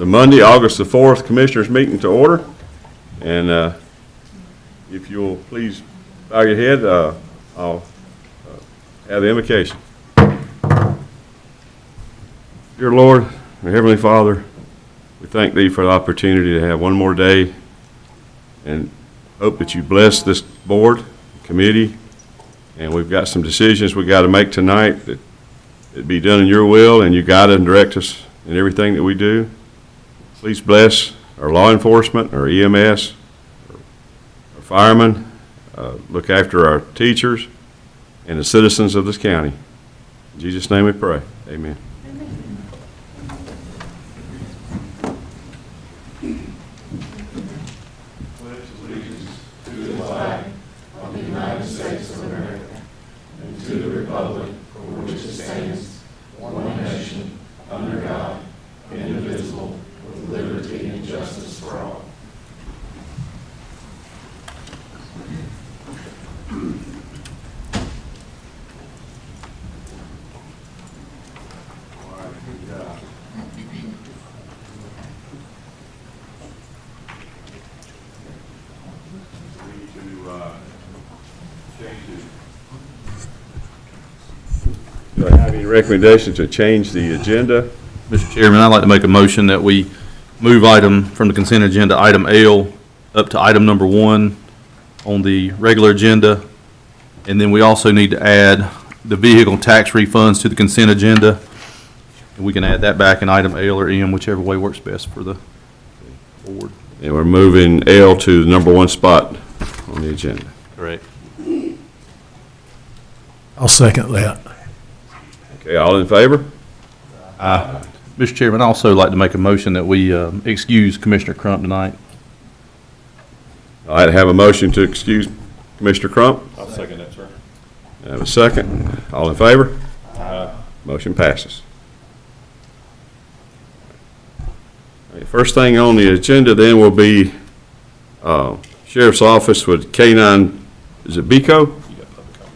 the Monday, August the 4th Commissioners meeting to order. And if you'll please bow your head, I'll have the invocation. Dear Lord, our Heavenly Father, we thank Thee for the opportunity to have one more day and hope that you bless this board, committee, and we've got some decisions we got to make tonight that it be done in your will, and you guide and direct us in everything that we do. Please bless our law enforcement, our EMS, our firemen, look after our teachers and the citizens of this county. In Jesus' name we pray. Amen. Do I have any recommendation to change the agenda? Mr. Chairman, I'd like to make a motion that we move item from the consent agenda, item L, up to item number 1 on the regular agenda. And then we also need to add the vehicle tax refunds to the consent agenda. And we can add that back in item L or M, whichever way works best for the board. And we're moving L to the number 1 spot on the agenda. Correct. I'll second that. Okay, all in favor? Mr. Chairman, I'd also like to make a motion that we excuse Commissioner Crump tonight. All right, I have a motion to excuse Commissioner Crump. I'll second that, sir. I have a second. All in favor? Motion passes. All right, first thing on the agenda then will be Sheriff's Office with K-9, is it BECO?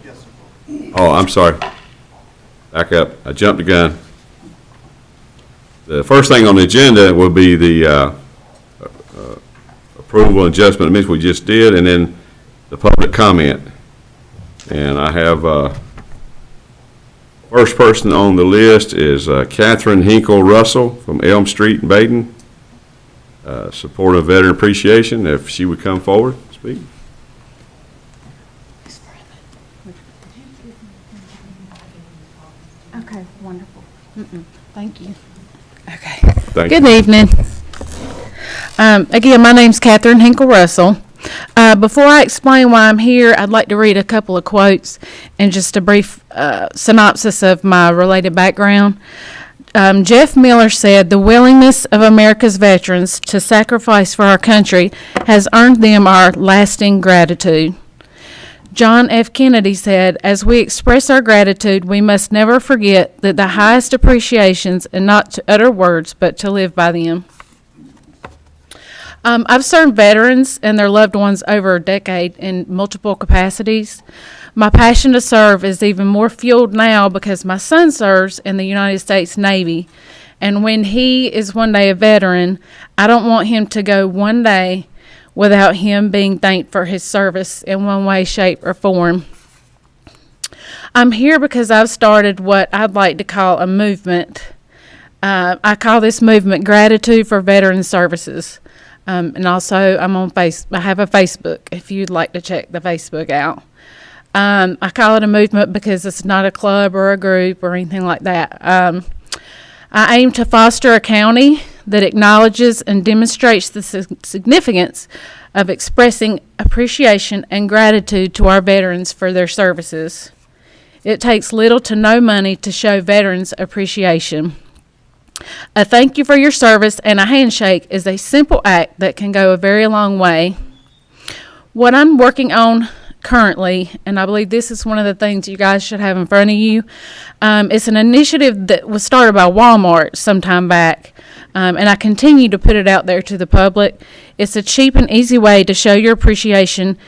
Yes, sir. Oh, I'm sorry. Back up. I jumped the gun. The first thing on the agenda will be the approval and adjustment of minutes we just did, and then the public comment. And I have first person on the list is Catherine Hinkle Russell from Elm Street in Baden, support of veteran appreciation. If she would come forward, speak. Okay, wonderful. Thank you. Okay. Thank you. Good evening. Again, my name's Catherine Hinkle Russell. Before I explain why I'm here, I'd like to read a couple of quotes and just a brief synopsis of my related background. Jeff Miller said, "The willingness of America's veterans to sacrifice for our country has earned them our lasting gratitude." John F. Kennedy said, "As we express our gratitude, we must never forget that the highest appreciations are not to utter words, but to live by them." I've served veterans and their loved ones over a decade in multiple capacities. My passion to serve is even more fueled now because my son serves in the United States Navy. And when he is one day a veteran, I don't want him to go one day without him being thanked for his service in one way, shape, or form. I'm here because I've started what I'd like to call a movement. I call this movement Gratitude for Veteran Services. And also I'm on I have a Facebook if you'd like to check the Facebook out. I call it a movement because it's not a club or a group or anything like that. I aim to foster a county that acknowledges and demonstrates the significance of expressing appreciation and gratitude to our veterans for their services. It takes little to no money to show veterans appreciation. A thank you for your service and a handshake is a simple act that can go a very long way. What I'm working on currently, and I believe this is one of the things you guys should have in front of you, it's an initiative that was started by Walmart some time back, and I continue to put it out there to the public. It's a cheap and easy way to show your appreciation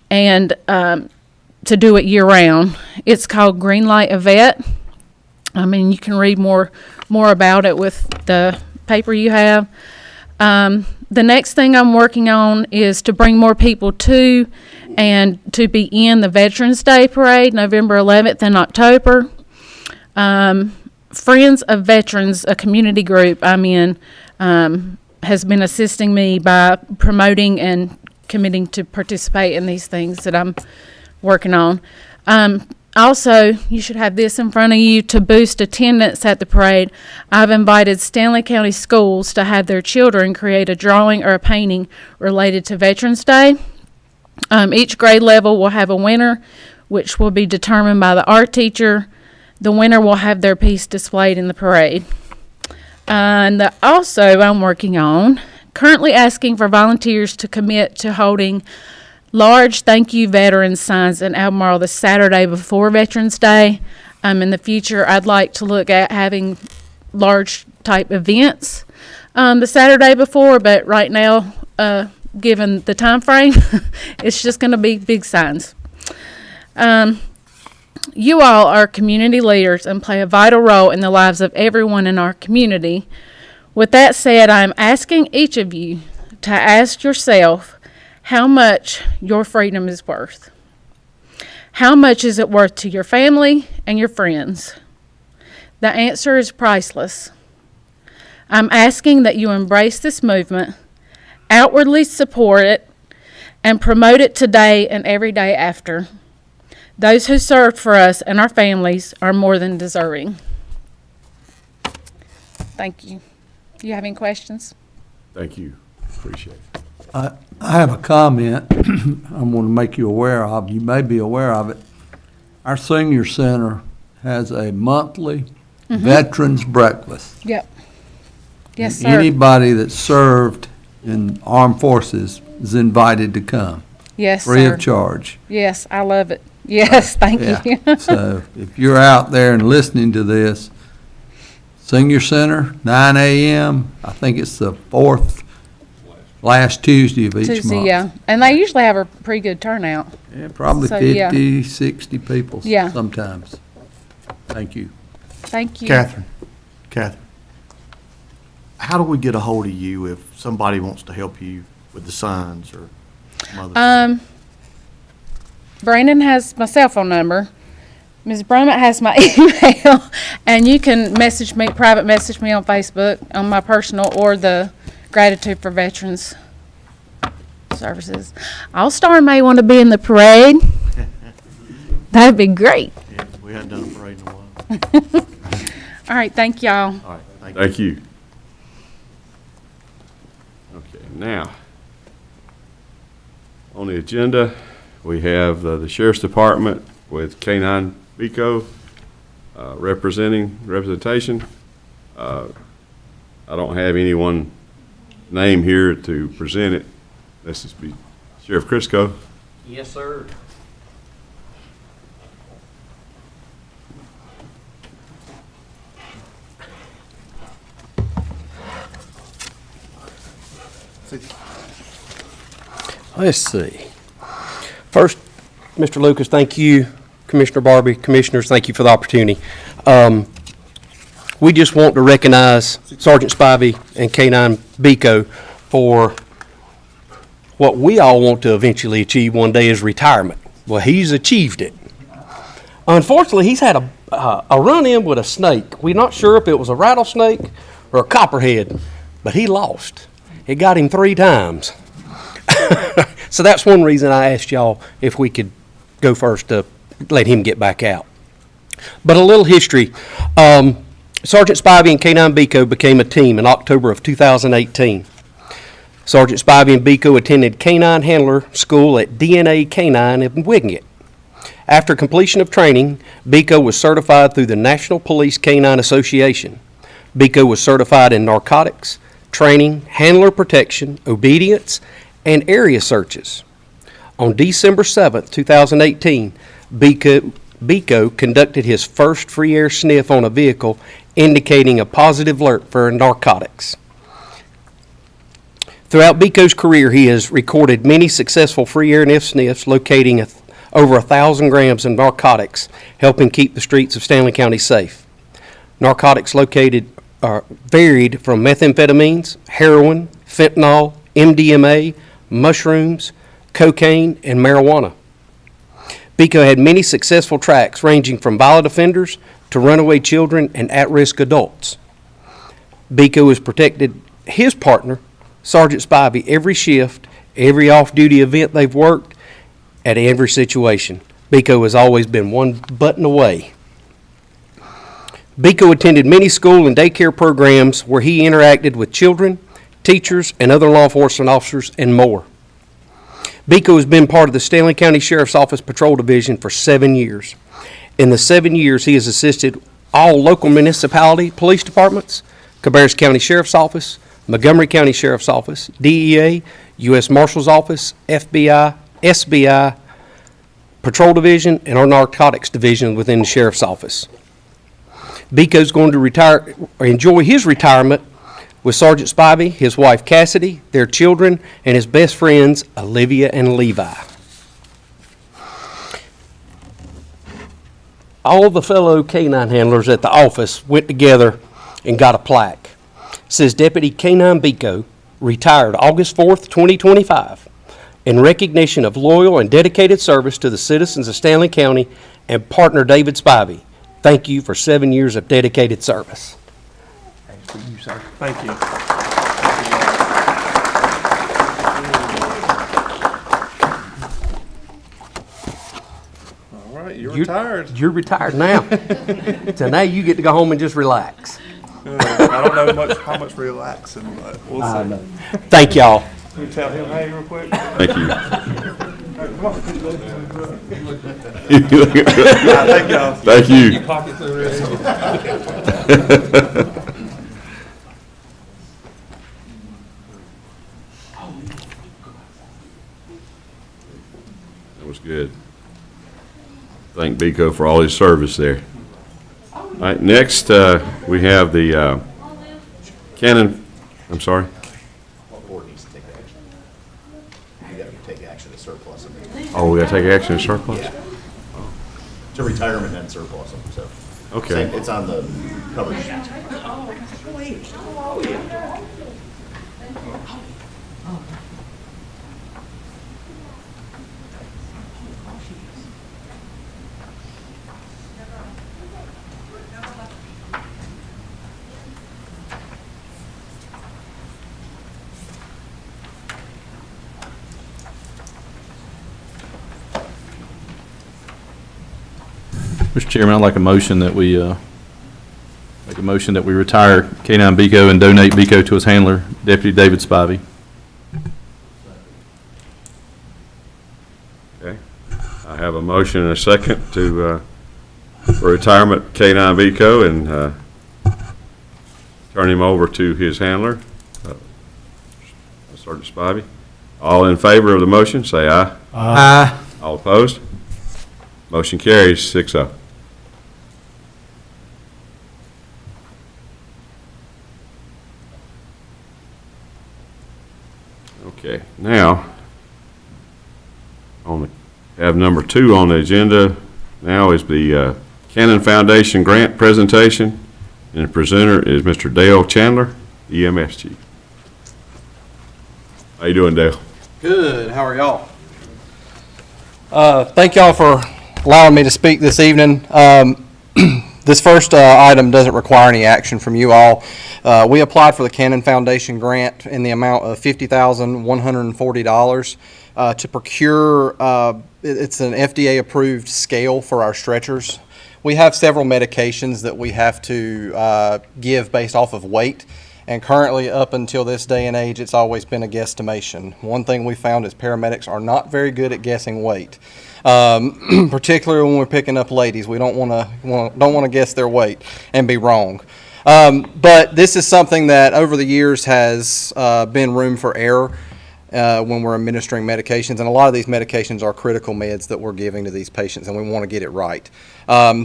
and to do it year-round. It's called Greenlight a Vet. I mean, you can read more about it with the paper you have. The next thing I'm working on is to bring more people to and to be in the Veterans Day Parade, November 11th and October. Friends of Veterans, a community group I'm in, has been assisting me by promoting and committing to participate in these things that I'm working on. Also, you should have this in front of you to boost attendance at the parade. I've invited Stanley County schools to have their children create a drawing or a painting related to Veterans Day. Each grade level will have a winner, which will be determined by the art teacher. The winner will have their piece displayed in the parade. Also, I'm working on currently asking for volunteers to commit to holding large thank you veterans signs in Albemarle the Saturday before Veterans Day. In the future, I'd like to look at having large type events the Saturday before, but right now, given the time frame, it's just going to be big signs. You all are community leaders and play a vital role in the lives of everyone in our community. With that said, I'm asking each of you to ask yourself how much your freedom is worth. How much is it worth to your family and your friends? The answer is priceless. I'm asking that you embrace this movement, outwardly support it, and promote it today and every day after. Those who served for us and our families are more than deserving. Thank you. Do you have any questions? Thank you. Appreciate it. I have a comment I'm going to make you aware of. You may be aware of it. Our senior center has a monthly veterans breakfast. Yep. Yes, And sir. anybody that served in armed forces is invited to come, Yes, free sir. of charge. Yes, I love it. Yes, thank you. Yeah. So if you're out there and listening to this, senior center, 9 a.m., I think it's the fourth last Tuesday of each Tuesday, month. yeah. And they usually have a pretty good turnout. Yeah, probably So, yeah. 50, 60 people Yeah. sometimes. Thank you. Thank you. Catherine, how do we get a hold of you if somebody wants to help you with the signs or some other? Brandon has my cell phone number. Ms. Brummett has my email, and you can private message me on Facebook, on my personal, or the Gratitude for Veterans Services. All-Star may want to be in the parade. That'd be great. Yeah, we hadn't done a parade in a while. All right, thank y'all. All right, thank you. Thank you. Okay, now, on the agenda, we have the Sheriff's Department with K-9 Beco representation. I don't have anyone name here to present it. This is be Sheriff Crisco. Yes, sir. Let's see. First, Mr. Lucas, thank you. Commissioner Barbie, Commissioners, thank you for the opportunity. We just want to recognize Sergeant Spivey and K-9 Beco for what we all want to eventually achieve one day is retirement. Well, he's achieved it. Unfortunately, he's had a run-in with a snake. We're not sure if it was a rattlesnake or a copperhead, but he lost. It got him 3 times. So that's one reason I asked y'all if we could go first to let him get back out. But a little history. Sergeant Spivey and K-9 Beco became a team in October of 2018. Sergeant Spivey and Beco attended K-9 Handler School at DNA K-9 in Wingate. After completion of training, Beco was certified through the National Police K-9 Association. Beco was certified in narcotics, training, handler protection, obedience, and area searches. On December 7th, 2018, Beco conducted his first free air sniff on a vehicle, indicating a positive alert for narcotics. Throughout Beco's career, he has recorded many successful free air sniffs, locating over 1,000 grams of narcotics, helping keep the streets of Stanley County safe. Narcotics located varied from methamphetamines, heroin, fentanyl, MDMA, mushrooms, cocaine, and marijuana. BECO had many successful tracks ranging from violent offenders to runaway children and at-risk adults. BECO has protected his partner, Sergeant Spivey, every shift, every off-duty event they've worked, at every situation. BECO has always been one button away. BECO attended many school and daycare programs where he interacted with children, teachers, and other law enforcement officers, and more. BECO has been part of the Stanley County Sheriff's Office Patrol Division for 7 years. In the 7 years, he has assisted all local municipality police departments, Cabarrus County Sheriff's Office, Montgomery County Sheriff's Office, DEA, U.S. Marshal's Office, FBI, SBI, Patrol Division, and our Narcotics Division within the Sheriff's Office. BECO's going to enjoy his retirement with Sergeant Spivey, his wife Cassidy, their children, and his best friends, Olivia and Levi. All the fellow canine handlers at the office went together and got a plaque. It says Deputy K-9 BECO retired August 4th, 2025, in recognition of loyal and dedicated service to the citizens of Stanley County and partner David Spivey. Thank you for 7 years of dedicated service. Thanks for you, sir. Thank you. All right, you're retired. You're retired now. So now you get to go home and just relax. I don't know how much relaxing, but we'll see. Thank y'all. Can you tell him hey real quick? Thank you. Thank y'all. Thank you. Pocket the rest. That was good. Thank BECO for all his service there. All right, next, we have the Cannon, I'm sorry? What board needs to take action? You gotta take action to surplus them. Oh, we gotta take action in surplus? To retirement and surplus them, so. Okay. It's on the cover sheet. Mr. Chairman, I'd like a motion that we, retire K-9 BECO and donate BECO to his handler, Deputy David Spivey. Okay. I have a motion and a second to, for retirement K-9 BECO and turn him over to his handler, Sergeant Spivey. All in favor of the motion, say aye. Aye. All opposed? Motion carries 6-0. Okay, now, have number 2 on the agenda now is the Cannon Foundation grant presentation, and the presenter is Mr. Dale Chandler, EMS Chief. How you doing, Dale? Good, how are y'all? Thank y'all for allowing me to speak this evening. This first item doesn't require any action from you all. We applied for the Cannon Foundation grant in the amount of $50,140 to procure, it's an FDA-approved scale for our stretchers. We have several medications that we have to give based off of weight. And currently, up until this day and age, it's always been a guesstimation. One thing we found is paramedics are not very good at guessing weight, particularly when we're picking up ladies. We don't want to guess their weight and be wrong. But this is something that over the years has been room for error. when we're administering medications. And a lot of these medications are critical meds that we're giving to these patients, and we want to get it right.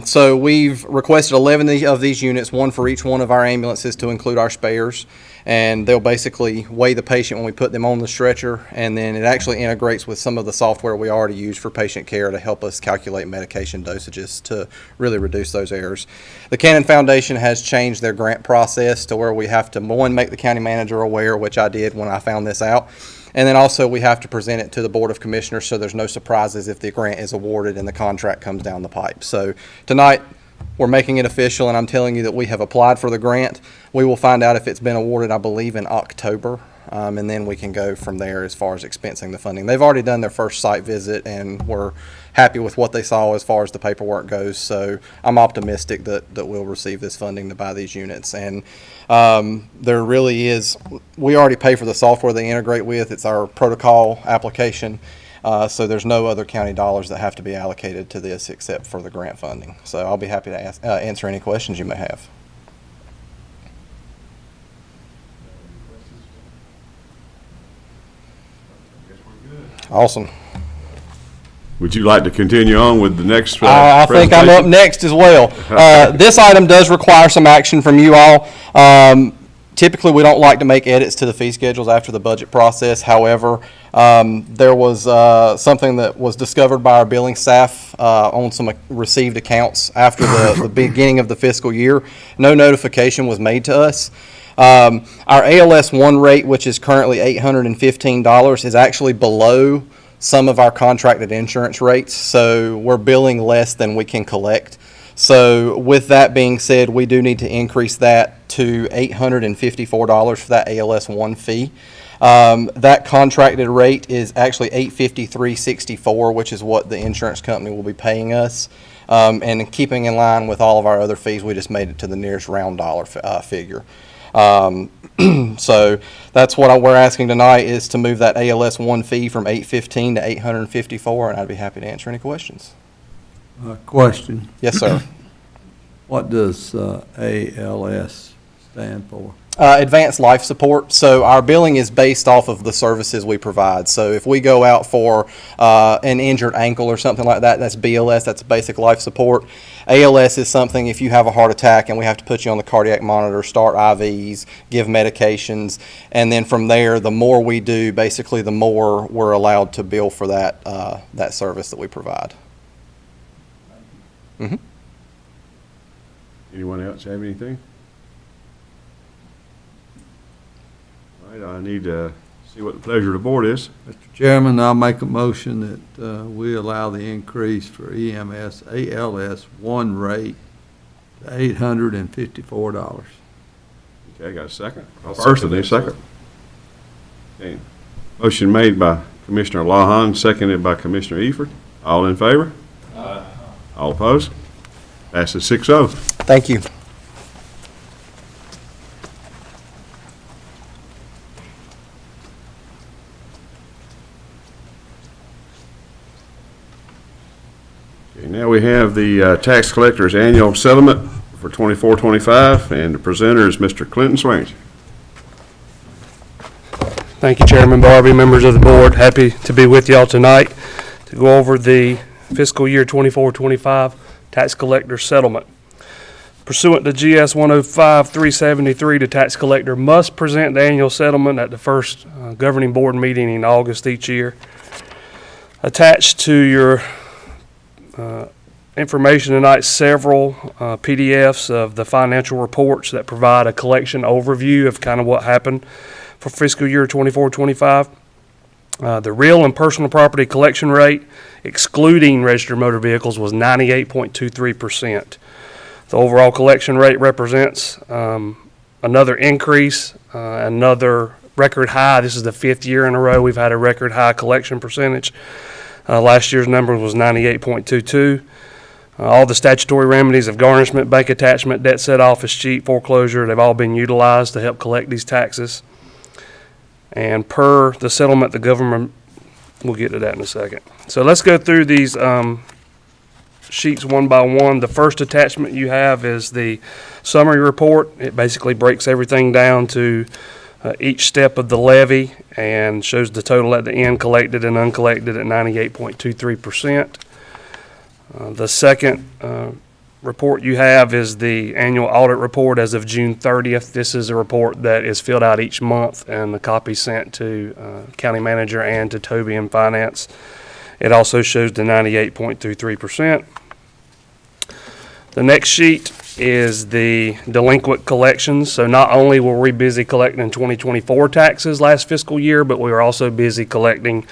So we've requested 11 of these units, one for each one of our ambulances to include our spares. And they'll basically weigh the patient when we put them on the stretcher, and then it actually integrates with some of the software we already use for patient care to help us calculate medication dosages to really reduce those errors. The Cannon Foundation has changed their grant process to where we have to, one, make the county manager aware, which I did when I found this out, and then also we have to present it to the Board of Commissioners so there's no surprises if the grant is awarded and the contract comes down the pipe. So tonight, we're making it official, and I'm telling you that we have applied for the grant. We will find out if it's been awarded, I believe, in October, and then we can go from there as far as expensing the funding. They've already done their first site visit, and we're happy with what they saw as far as the paperwork goes. So I'm optimistic that we'll receive this funding to buy these units. And there really is, we already pay for the software they integrate with. It's our protocol application. So there's no other county dollars that have to be allocated to this except for the grant funding. So I'll be happy to answer any questions you may have. Awesome. Would you like to continue on with the next I think I'm up presentation? next as well. This item does require some action from you all. Typically, we don't like to make edits to the fee schedules after the budget process. However, there was something that was discovered by our billing staff on some received accounts after the beginning of the fiscal year. No notification was made to us. Our ALS 1 rate, which is currently $815, is actually below some of our contracted insurance rates, so we're billing less than we can collect. So with that being said, we do need to increase that to $854 for that ALS 1 fee. That contracted rate is actually $853.64, which is what the insurance company will be paying us. And keeping in line with all of our other fees, we just made it to the nearest round dollar figure. So that's what we're asking tonight, is to move that ALS 1 fee from $815 to $854, and I'd be happy to answer any questions. Question, Yes, sir. what does ALS stand for? Advanced life support. So our billing is based off of the services we provide. So if we go out for an injured ankle or something like that, that's BLS, that's basic life support. ALS is something if you have a heart attack and we have to put you on the cardiac monitor, start IVs, give medications, and then from there, the more we do, basically the more we're allowed to bill for that, that service that we provide. Mm-hmm. Anyone else have anything? All right, I need to see what the pleasure of the board is. Mr. Chairman, I'll make a motion that we allow the increase for EMS ALS 1 rate to $854. Okay, got a second? First and then second. Okay. Motion made by Commissioner Lahan, seconded by Commissioner Eford. All in favor? Aye. All opposed? Passes 6-0. Thank you. Okay, now we have the tax collector's annual settlement for 24-25, and the presenter is Mr. Clinton Swain. Thank you, Chairman Barbie, members of the board. Happy to be with y'all tonight to go over the fiscal year 24-25 tax collector settlement. Pursuant to GS 105-373, the tax collector must present the annual settlement at the first governing board meeting in August each year. Attached to your information tonight, several PDFs of the financial reports that provide a collection overview of kind of what happened for fiscal year 24-25. The real and personal property collection rate, excluding registered motor vehicles, was 98.23%. The overall collection rate represents another increase, another record high. This is the 5th year in a row we've had a record high collection percentage. Last year's number was 98.22. All the statutory remedies of garnishment, bank attachment, debt set office cheat, foreclosure, they've all been utilized to help collect these taxes. And per the settlement, the government, we'll get to that in a second. So let's go through these sheets one by one. The first attachment you have is the summary report. It basically breaks everything down to each step of the levy and shows the total at the end, collected and uncollected at 98.23%. The second report you have is the annual audit report as of June 30th. This is a report that is filled out each month and the copy sent to county manager and to Toby in finance. It also shows the 98.23%. The next sheet is the delinquent collections. So not only were we busy collecting 2024 taxes last fiscal year, but we were also busy collecting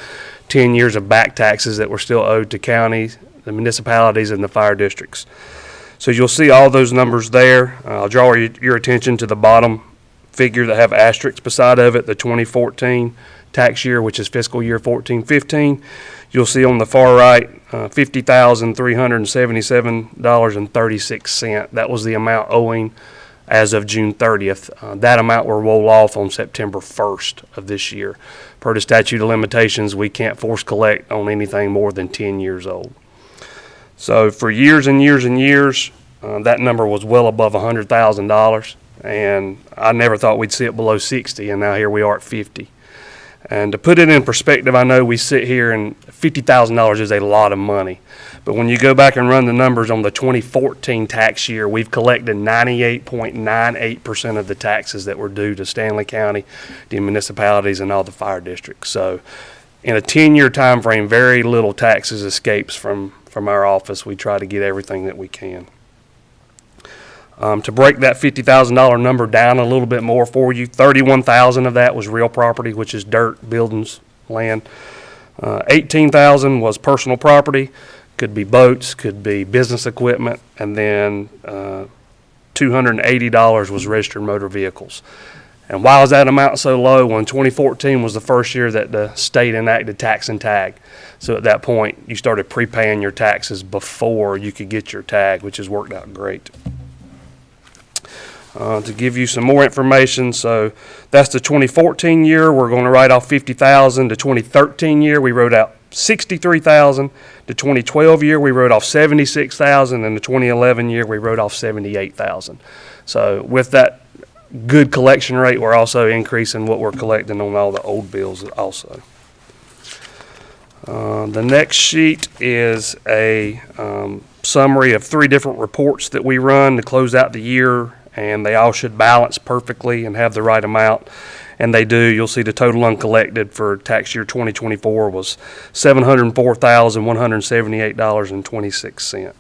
10 years of back taxes that were still owed to counties, the municipalities, and the fire districts. So you'll see all those numbers there. I'll draw your attention to the bottom figure that have asterisks beside of it, the 2014 tax year, which is fiscal year 14-15. You'll see on the far right, $50,377.36. That was the amount owing as of June 30th. That amount will roll off on September 1st of this year. Per the statute of limitations, we can't force collect on anything more than 10 years old. So for years and years and years, that number was well above $100,000, and I never thought we'd see it below 60, and now here we are at 50. And to put it in perspective, I know we sit here and $50,000 is a lot of money, but when you go back and run the numbers on the 2014 tax year, we've collected 98.98% of the taxes that were due to Stanley County, the municipalities, and all the fire districts. So in a 10-year time frame, very little taxes escapes from our office. We try to get everything that we can. To break that $50,000 number down a little bit more for you, $31,000 of that was real property, which is dirt, buildings, land. $18,000 was personal property, could be boats, could be business equipment, and then $280 was registered motor vehicles. And why is that amount so low? When 2014 was the first year that the state enacted tax and tag. So at that point, you started prepaying your taxes before you could get your tag, which has worked out great. To give you some more information, so that's the 2014 year. We're going to write off $50,000. The 2013 year, we wrote out $63,000. The 2012 year, we wrote off $76,000, and the 2011 year, we wrote off $78,000. So with that good collection rate, we're also increasing what we're collecting on all the old bills also. The next sheet is a summary of 3 different reports that we run to close out the year, and they all should balance perfectly and have the right amount, and they do. You'll see the total uncollected for tax year 2024 was $704,178.26.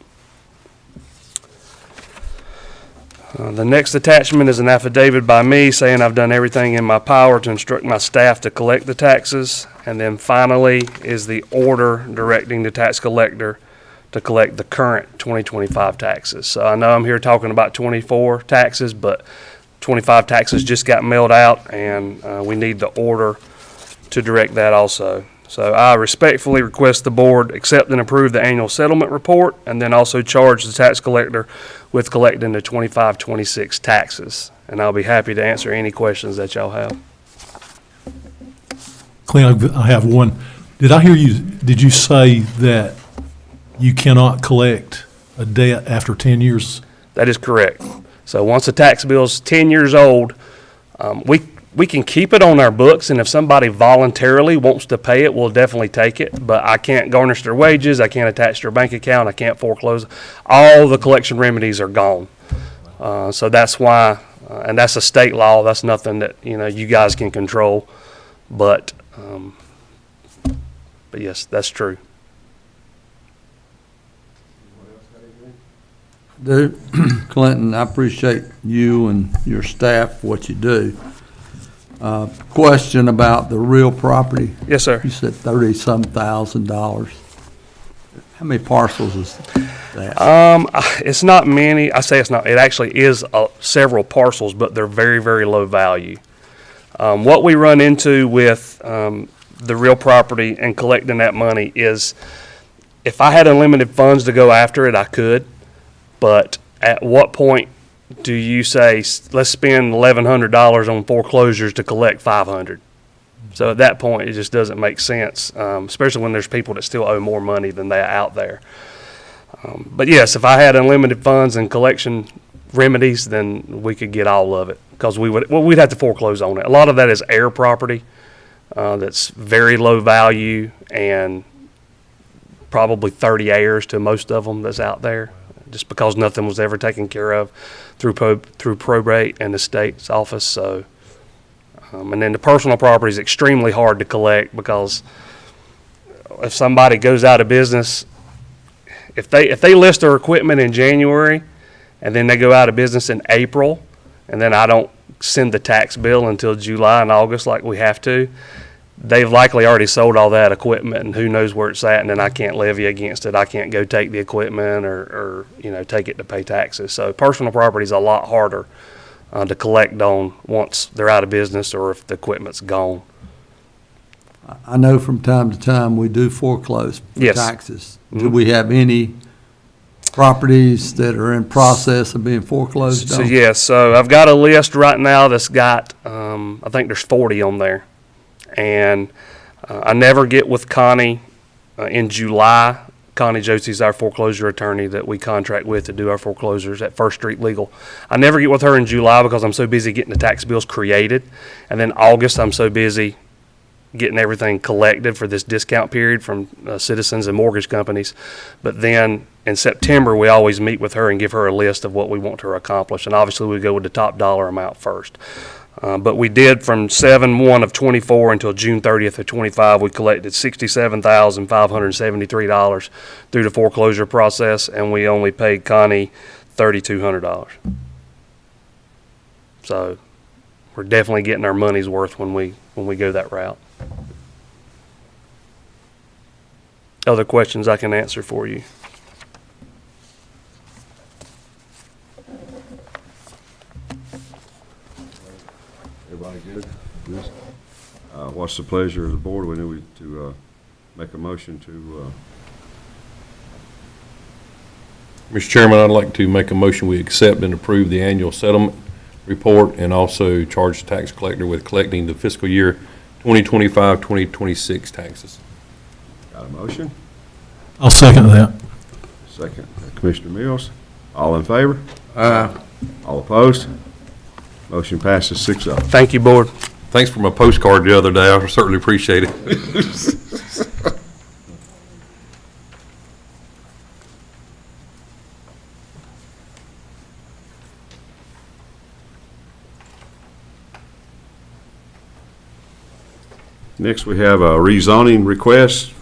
The next attachment is an affidavit by me saying I've done everything in my power to instruct my staff to collect the taxes. And then finally is the order directing the tax collector to collect the current 2025 taxes. So I know I'm here talking about 24 taxes, but 25 taxes just got mailed out, and we need the order to direct that also. So I respectfully request the board accept and approve the annual settlement report, and then also charge the tax collector with collecting the 25-26 taxes. And I'll be happy to answer any questions that y'all have. Clint, I have one. Did you say that you cannot collect a debt after 10 years? That is correct. So once a tax bill is 10 years old, we can keep it on our books, and if somebody voluntarily wants to pay it, we'll definitely take it. But I can't garnish their wages, I can't attach their bank account, I can't foreclose. All the collection remedies are gone. So that's why, and that's a state law. That's nothing that you guys can control. But yes, that's true. Clinton, I appreciate you and your staff, what you do. Question about the real property. Yes, sir. You said $30-some thousand. How many parcels is that? It's not many. I say it's not. It actually is several parcels, but they're very, very low value. What we run into with the real property and collecting that money is, if I had unlimited funds to go after it, I could. But at what point do you say, let's spend $1,100 on foreclosures to collect $500? So at that point, it just doesn't make sense, especially when there's people that still owe more money than that out there. But yes, if I had unlimited funds and collection remedies, then we could get all of it, because we'd have to foreclose on it. A lot of that is air property, that's very low value, and probably 30 heirs to most of them that's out there, just because nothing was ever taken care of through probate and the state's office. So, and then the personal property is extremely hard to collect, because if somebody goes out of business, if they list their equipment in January and then they go out of business in April, and then I don't send the tax bill until July and August like we have to, they've likely already sold all that equipment, and who knows where it's at, and then I can't levy against it. I can't go take the equipment or take it to pay taxes. So personal property is a lot harder to collect on once they're out of business or if the equipment's gone. I know from time to time we do foreclose for Yes. taxes. Do we have any properties that are in process of being foreclosed So on? yes, so I've got a list right now that's got, I think there's 40 on there. And I never get with Connie in July. Connie Josie's our foreclosure attorney that we contract with to do our foreclosures at First Street Legal. I never get with her in July because I'm so busy getting the tax bills created. And then August, I'm so busy getting everything collected for this discount period from citizens and mortgage companies. But then in September, we always meet with her and give her a list of what we want her to accomplish. And obviously, we go with the top dollar amount first. But we did from 7/1 of 24 until June 30th of 25, we collected $67,573 through the foreclosure process, and we only paid Connie $3,200. So we're definitely getting our money's worth when we go that route. Other questions I can answer for you? Everybody good? Yes. What's the pleasure of the board? We need to make a motion to, Mr. Chairman, I'd like to make a motion we accept and approve the annual settlement report and also charge the tax collector with collecting the fiscal year 2025, 2026 taxes. got a motion? I'll second that. Second, Commissioner Mills. All in favor? Aye. All opposed? Motion passes 6-0. Thank you, Board. Thanks for my postcard the other day. I certainly appreciate it. Next, we have a rezoning request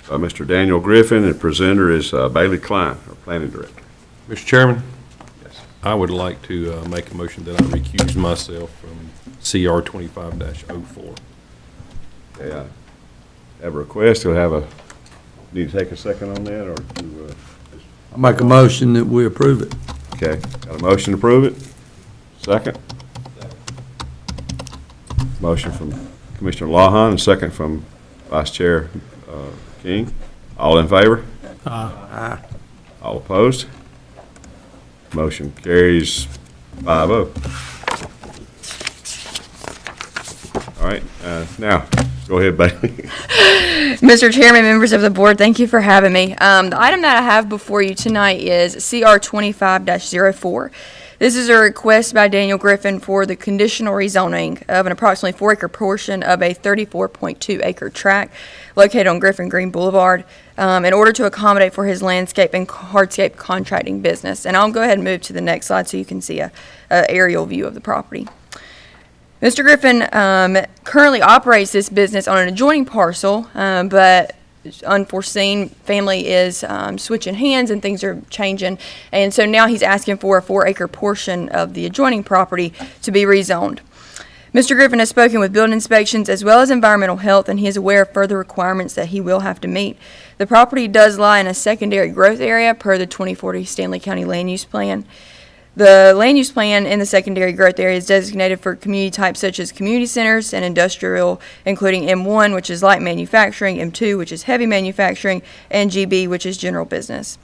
by Mr. Daniel Griffin, and presenter is Bailey Klein, our planning director. Mr. Chairman, Yes. I would like to make a motion that I recuse myself from CR 25-04. Okay, I have a request. Do I have a, need to take a second on that, or to, I make a motion that we approve it. okay, got a motion to approve it? Second? Motion from Commissioner Lawhon, and second from Vice Chair King. All in favor? Aye. All opposed? Motion carries 5-0. All right, now, go ahead, Bailey. Mr. Chairman, members of the board, thank you for having me. The item that I have before you tonight is CR 25-04. This is a request by Daniel Griffin for the conditional rezoning of an approximately 4-acre portion of a 34.2-acre tract located on Griffin Green Boulevard in order to accommodate for his landscape and hardscape contracting business. And I'll go ahead and move to the next slide so you can see a aerial view of the property. Mr. Griffin currently operates this business on an adjoining parcel, but unforeseen family is switching hands and things are changing, and so now he's asking for a 4-acre portion of the adjoining property to be rezoned. Mr. Griffin has spoken with building inspections as well as environmental health, and he is aware of further requirements that he will have to meet. The property does lie in a secondary growth area per the 2040 Stanley County Land Use Plan. The land use plan in the secondary growth area is designated for community types such as community centers and industrial, including M1, which is light manufacturing, M2, which is heavy manufacturing, and GB, which is general business.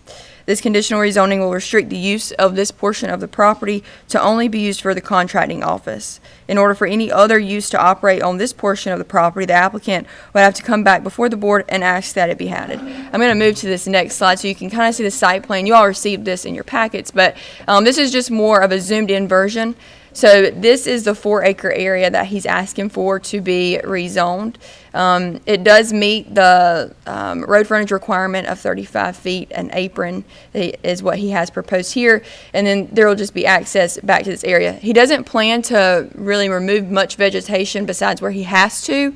This conditional rezoning will restrict the use of this portion of the property to only be used for the contracting office. In order for any other use to operate on this portion of the property, the applicant would have to come back before the board and ask that it be added. I'm going to move to this next slide so you can kind of see the site plan. You all received this in your packets, but this is just more of a zoomed-in version. So this is the 4-acre area that he's asking for to be rezoned. It does meet the road frontage requirement of 35 feet. An apron is what he has proposed here, and then there will just be access back to this area. He doesn't plan to really remove much vegetation besides where he has to.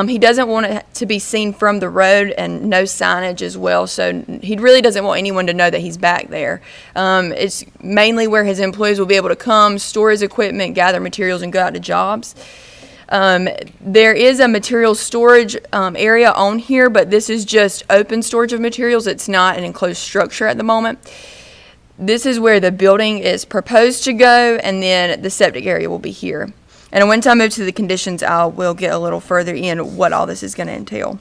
He doesn't want it to be seen from the road, and no signage as well, so he really doesn't want anyone to know that he's back there. It's mainly where his employees will be able to come, store his equipment, gather materials, and go out to jobs. There is a material storage area on here, but this is just open storage of materials. It's not an enclosed structure at the moment. This is where the building is proposed to go, and then the septic area will be here. And once I move to the conditions, I will get a little further in what all this is going to entail.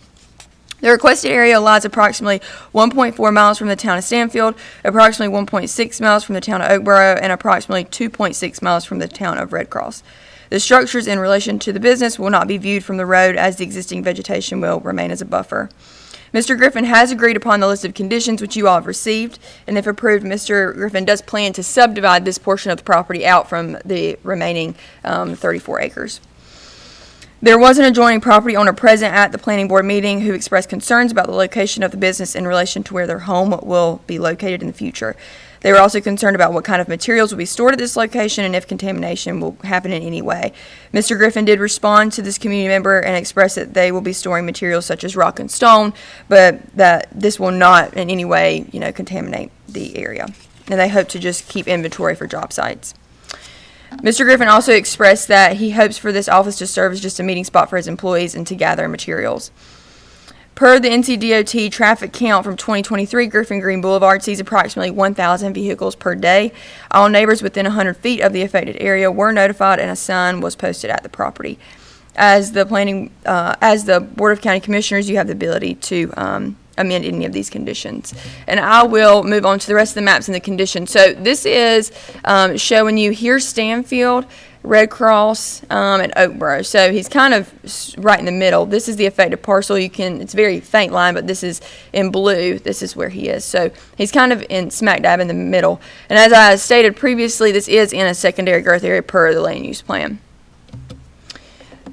The requested area lies approximately 1.4 miles from the town of Stanfield, approximately 1.6 miles from the town of Oakboro, and approximately 2.6 miles from the town of Red Cross. The structures in relation to the business will not be viewed from the road, as the existing vegetation will remain as a buffer. Mr. Griffin has agreed upon the list of conditions which you all have received, and if approved, Mr. Griffin does plan to subdivide this portion of the property out from the remaining 34 acres. There was an adjoining property owner present at the planning board meeting who expressed concerns about the location of the business in relation to where their home will be located in the future. They were also concerned about what kind of materials will be stored at this location and if contamination will happen in any way. Mr. Griffin did respond to this community member and expressed that they will be storing materials such as rock and stone, but that this will not in any way, contaminate the area. And they hope to just keep inventory for job sites. Mr. Griffin also expressed that he hopes for this office to serve as just a meeting spot for his employees and to gather materials. Per the NCDOT traffic count from 2023, Griffin Green Boulevard sees approximately 1,000 vehicles per day. All neighbors within 100 feet of the affected area were notified, and a sign was posted at the property. As the Board of County Commissioners, you have the ability to amend any of these conditions. And I will move on to the rest of the maps and the conditions. So this is showing you here Stanfield, Red Cross, and Oakboro. So he's kind of right in the middle. This is the affected parcel. It's very faint line, but this is in blue. This is where he is. So he's kind of in smack dab in the middle. And as I stated previously, this is in a secondary growth area per the land use plan.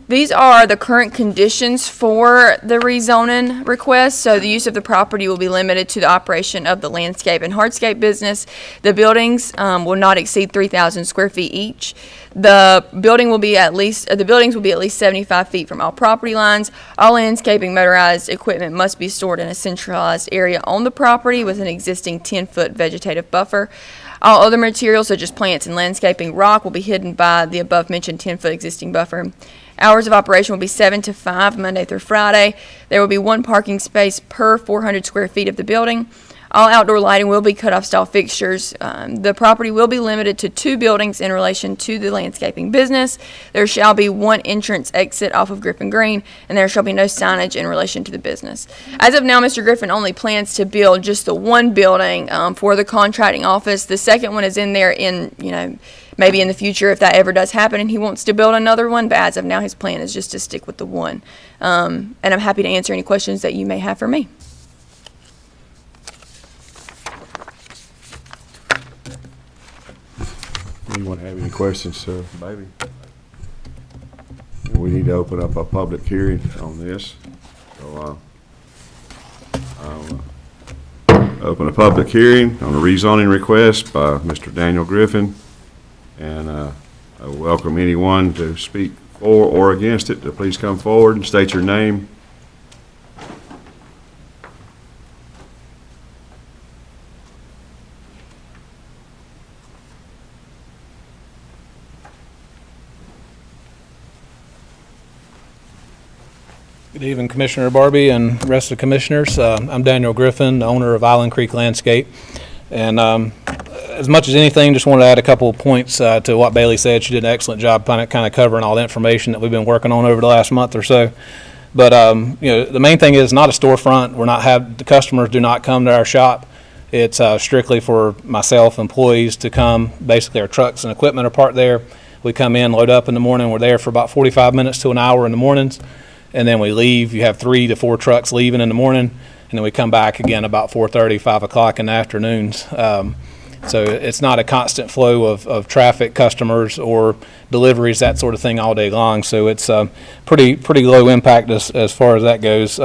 These are the current conditions for the rezoning request. So the use of the property will be limited to the operation of the landscape and hardscape business. The buildings will not exceed 3,000 square feet each. The buildings will be at least 75 feet from all property lines. All landscaping motorized equipment must be stored in a centralized area on the property with an existing 10-foot vegetative buffer. All other materials such as plants and landscaping rock will be hidden by the above mentioned 10-foot existing buffer. Hours of operation will be 7 to 5, Monday through Friday. There will be one parking space per 400 square feet of the building. All outdoor lighting will be cut-off style fixtures. The property will be limited to 2 buildings in relation to the landscaping business. There shall be 1 entrance exit off of Griffin Green, and there shall be no signage in relation to the business. As of now, Mr. Griffin only plans to build just the 1 building for the contracting office. The second one is in there maybe in the future if that ever does happen and he wants to build another one, but as of now his plan is just to stick with the 1. And I'm happy to answer any questions that you may have for me. Anyone have any questions, baby? We need to open up a public hearing on this. So I'll open a public hearing on a rezoning request by Mr. Daniel Griffin. And I welcome anyone to speak for or against it to please come forward and state your name. Good evening, Commissioner Barbie and rest of the commissioners. I'm Daniel Griffin, the owner of Island Creek Landscape. And as much as anything, just wanted to add a couple of points to what Bailey said. She did an excellent job kind of covering all the information that we've been working on over the last month or so. But the main thing is not a storefront. The customers do not come to our shop It's strictly for myself, employees to come. Basically, our trucks and equipment are parked there. We come in, load up in the morning. We're there for about 45 minutes to an hour in the mornings, and then we leave. You have 3 to 4 trucks leaving in the morning, and then we come back again about 4:30, 5 o'clock in the afternoons. So it's not a constant flow of traffic, customers, or deliveries, that sort of thing all day long. So it's pretty low impact as far as that goes.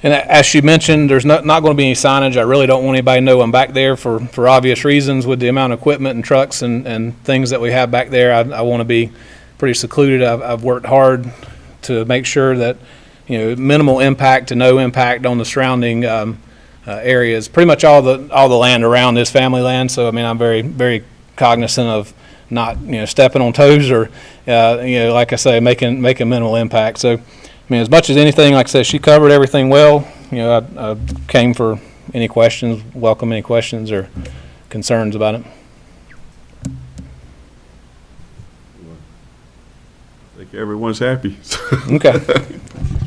And as she mentioned, there's not going to be any signage. I really don't want anybody to know I'm back there for obvious reasons with the amount of equipment and trucks and things that we have back there. I want to be pretty secluded. I've worked hard to make sure that, minimal impact to no impact on the surrounding areas. Pretty much all the land around this family land. So, I mean, I'm very, very cognizant of not, stepping on toes or, like I say, making minimal impact. So, I mean, as much as anything, like I said, she covered everything well. I came for any questions, welcome any questions or concerns about it. I think everyone's happy. Okay.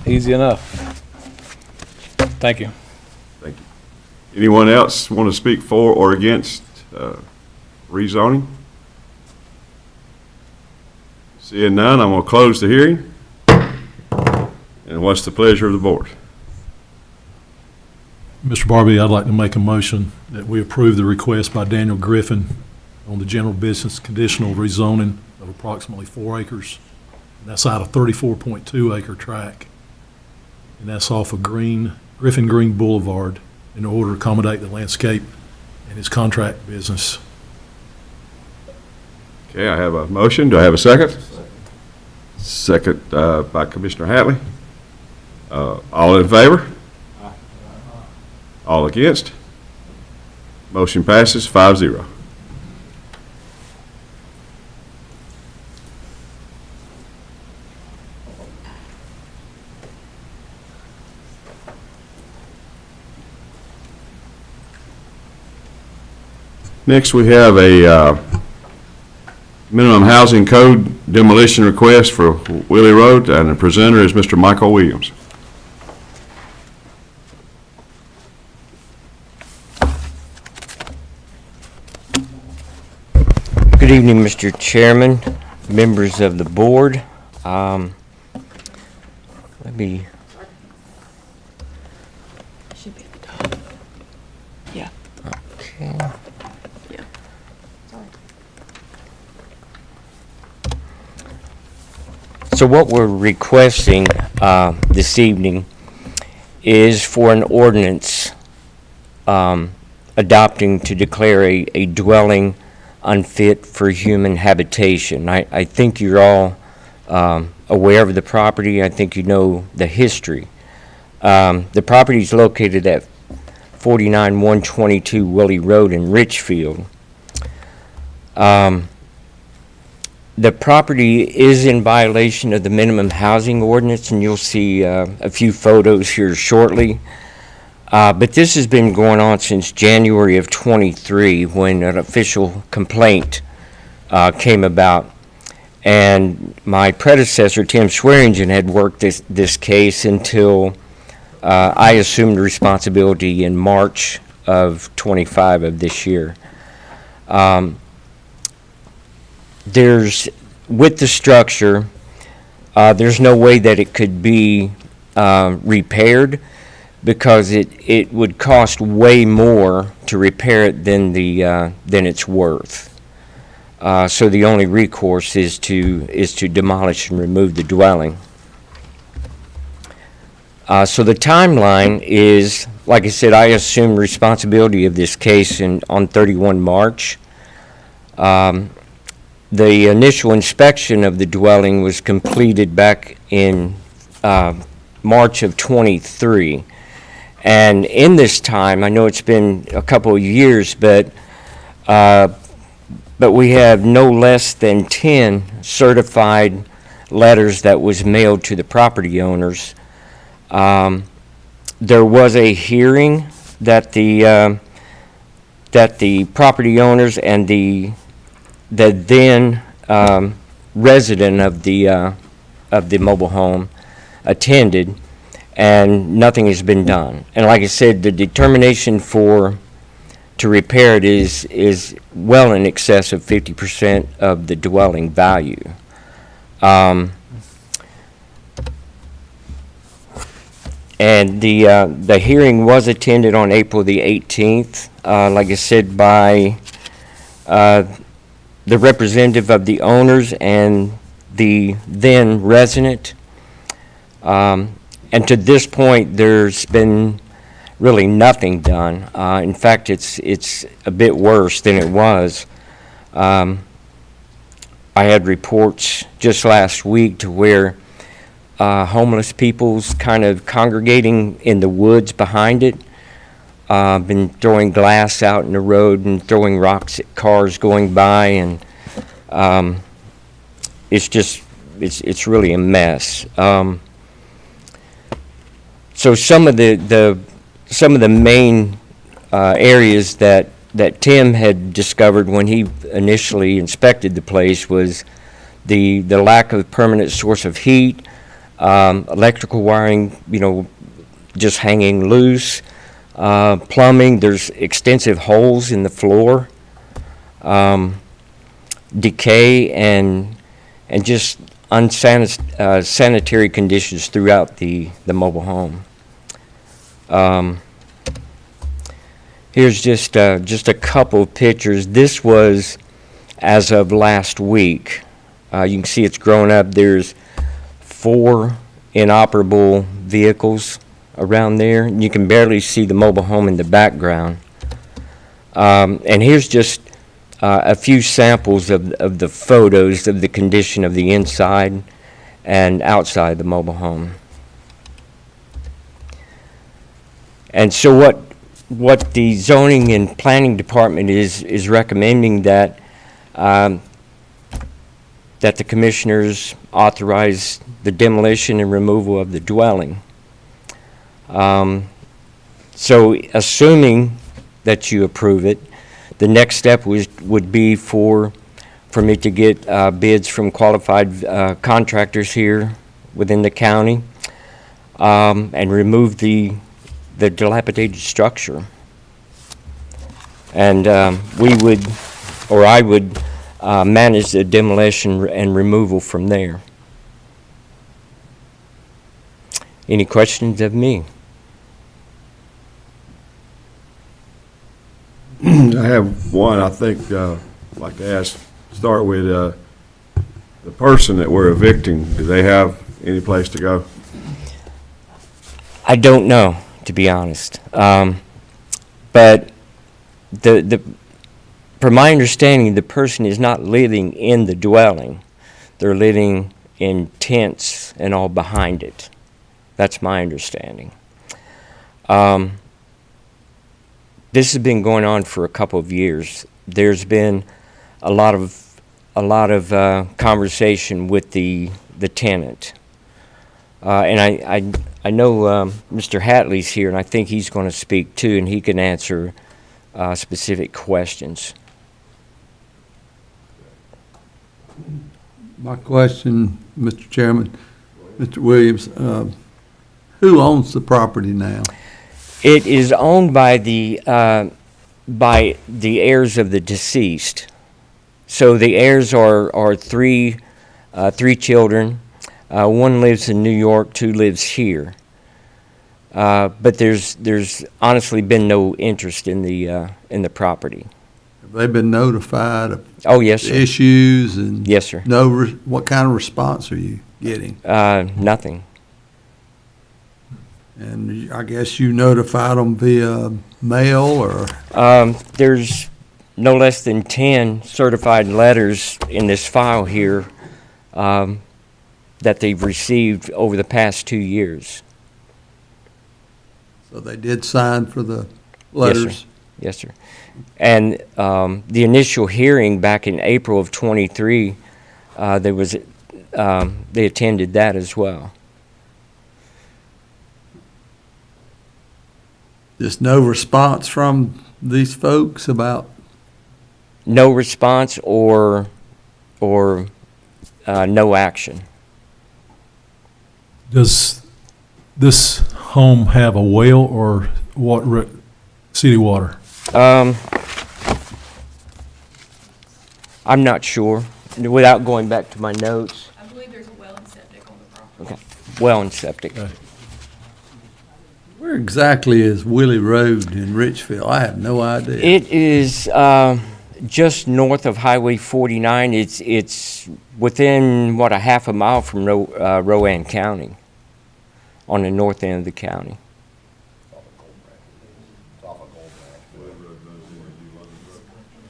Easy enough. Thank you. Thank you. Anyone else want to speak for or against rezoning? Seeing none, I'm going to close the hearing. And what's the pleasure of the board? Mr. Barbie, I'd like to make a motion that we approve the request by Daniel Griffin on the general business conditional rezoning of approximately 4 acres. And that's out of 34.2 acre tract. And that's off of Griffin Green Boulevard in order to accommodate the landscape and his contract business. Okay, I have a motion. Do I have a second? Second by Commissioner Hatley. All in favor? All against? Motion passes 5-0. Next, we have a minimum housing code demolition request for Willie Road, and the presenter is Mr. Michael Williams. Good evening, Mr. Chairman, members of the board. Let me. Should be at the top. Yeah. Okay. Yeah. Sorry. So what we're requesting this evening is for an ordinance adopting to declare a dwelling unfit for human habitation. I think you're all aware of the property. I think you know the history. The property is located at 49122 Willie Road in Richfield. The property is in violation of the minimum housing ordinance, and you'll see a few photos here shortly. But this has been going on since January of 23 when an official complaint came about. And my predecessor, Tim Swearingen, had worked this case until I assumed responsibility in March of 25 of this year. With the structure, there's no way that it could be repaired, because it would cost way more to repair it than it's worth. So the only recourse is to demolish and remove the dwelling. So the timeline is, like I said, I assumed responsibility of this case on 31 March. The initial inspection of the dwelling was completed back in March of 23. And in this time, I know it's been a couple of years, but we have no less than 10 certified letters that was mailed to the property owners. There was a hearing that the property owners and the then resident of the mobile home attended. and nothing has been done. And like I said, the determination to repair it is well in excess of 50% of the dwelling value. And the hearing was attended on April the 18th, like I said, by the representative of the owners and the then resident. And to this point, there's been really nothing done. In fact, it's a bit worse than it was. I had reports just last week to where homeless people's kind of congregating in the woods behind it, been throwing glass out in the road and throwing rocks at cars going by, and it's really a mess. So some of the main areas that Tim had discovered when he initially inspected the place was the lack of permanent source of heat, electrical wiring, just hanging loose, plumbing. There's extensive holes in the floor, decay, and just unsanitary conditions throughout the mobile home. Here's just a couple of pictures. This was as of last week. You can see it's grown up. There's 4 inoperable vehicles around there. You can barely see the mobile home in the background. And here's just a few samples of the photos of the condition of the inside and outside the mobile home. And so what the zoning and planning department is recommending that the commissioners authorize the demolition and removal of the dwelling. So assuming that you approve it, the next step would be for me to get bids from qualified contractors here within the county, and remove the dilapidated structure. And I would manage the demolition and removal from there. Any questions of me? I have one, I think, I'd like to start with the person that we're evicting. Do they have any place to go? I don't know, to be honest. But from my understanding, the person is not living in the dwelling. They're living in tents and all behind it. That's my understanding. This has been going on for a couple of years. There's been a lot of conversation with the tenant, and I know Mr. Hatley's here, and I think he's going to speak too, and he can answer specific questions. My question, Mr. Chairman, Mr. Williams, who owns the property now? It is owned by the heirs of the deceased. So the heirs are three children. One lives in New York, 2 lives here. But there's honestly been no interest in the property. Have they been notified of yes, sir. Issues and? Yes, sir. What kind of response are you getting? Nothing. And I guess you notified them via mail or? There's no less than 10 certified letters in this file here that they've received over the past 2 years. So they did sign for the letters? Yes, sir. And the initial hearing back in April of '23, they attended that as well. Just no response from these folks about? No response or no action. Does this home have a well or what, city water? I'm not sure, without going back to my notes. I believe there's a well and septic on the property. Okay, well and septic. Okay. Where exactly is Willie Road in Richfield? I have no idea. It is just north of Highway 49. It's within, what, a half a mile from Rowan County, on the north end of the county.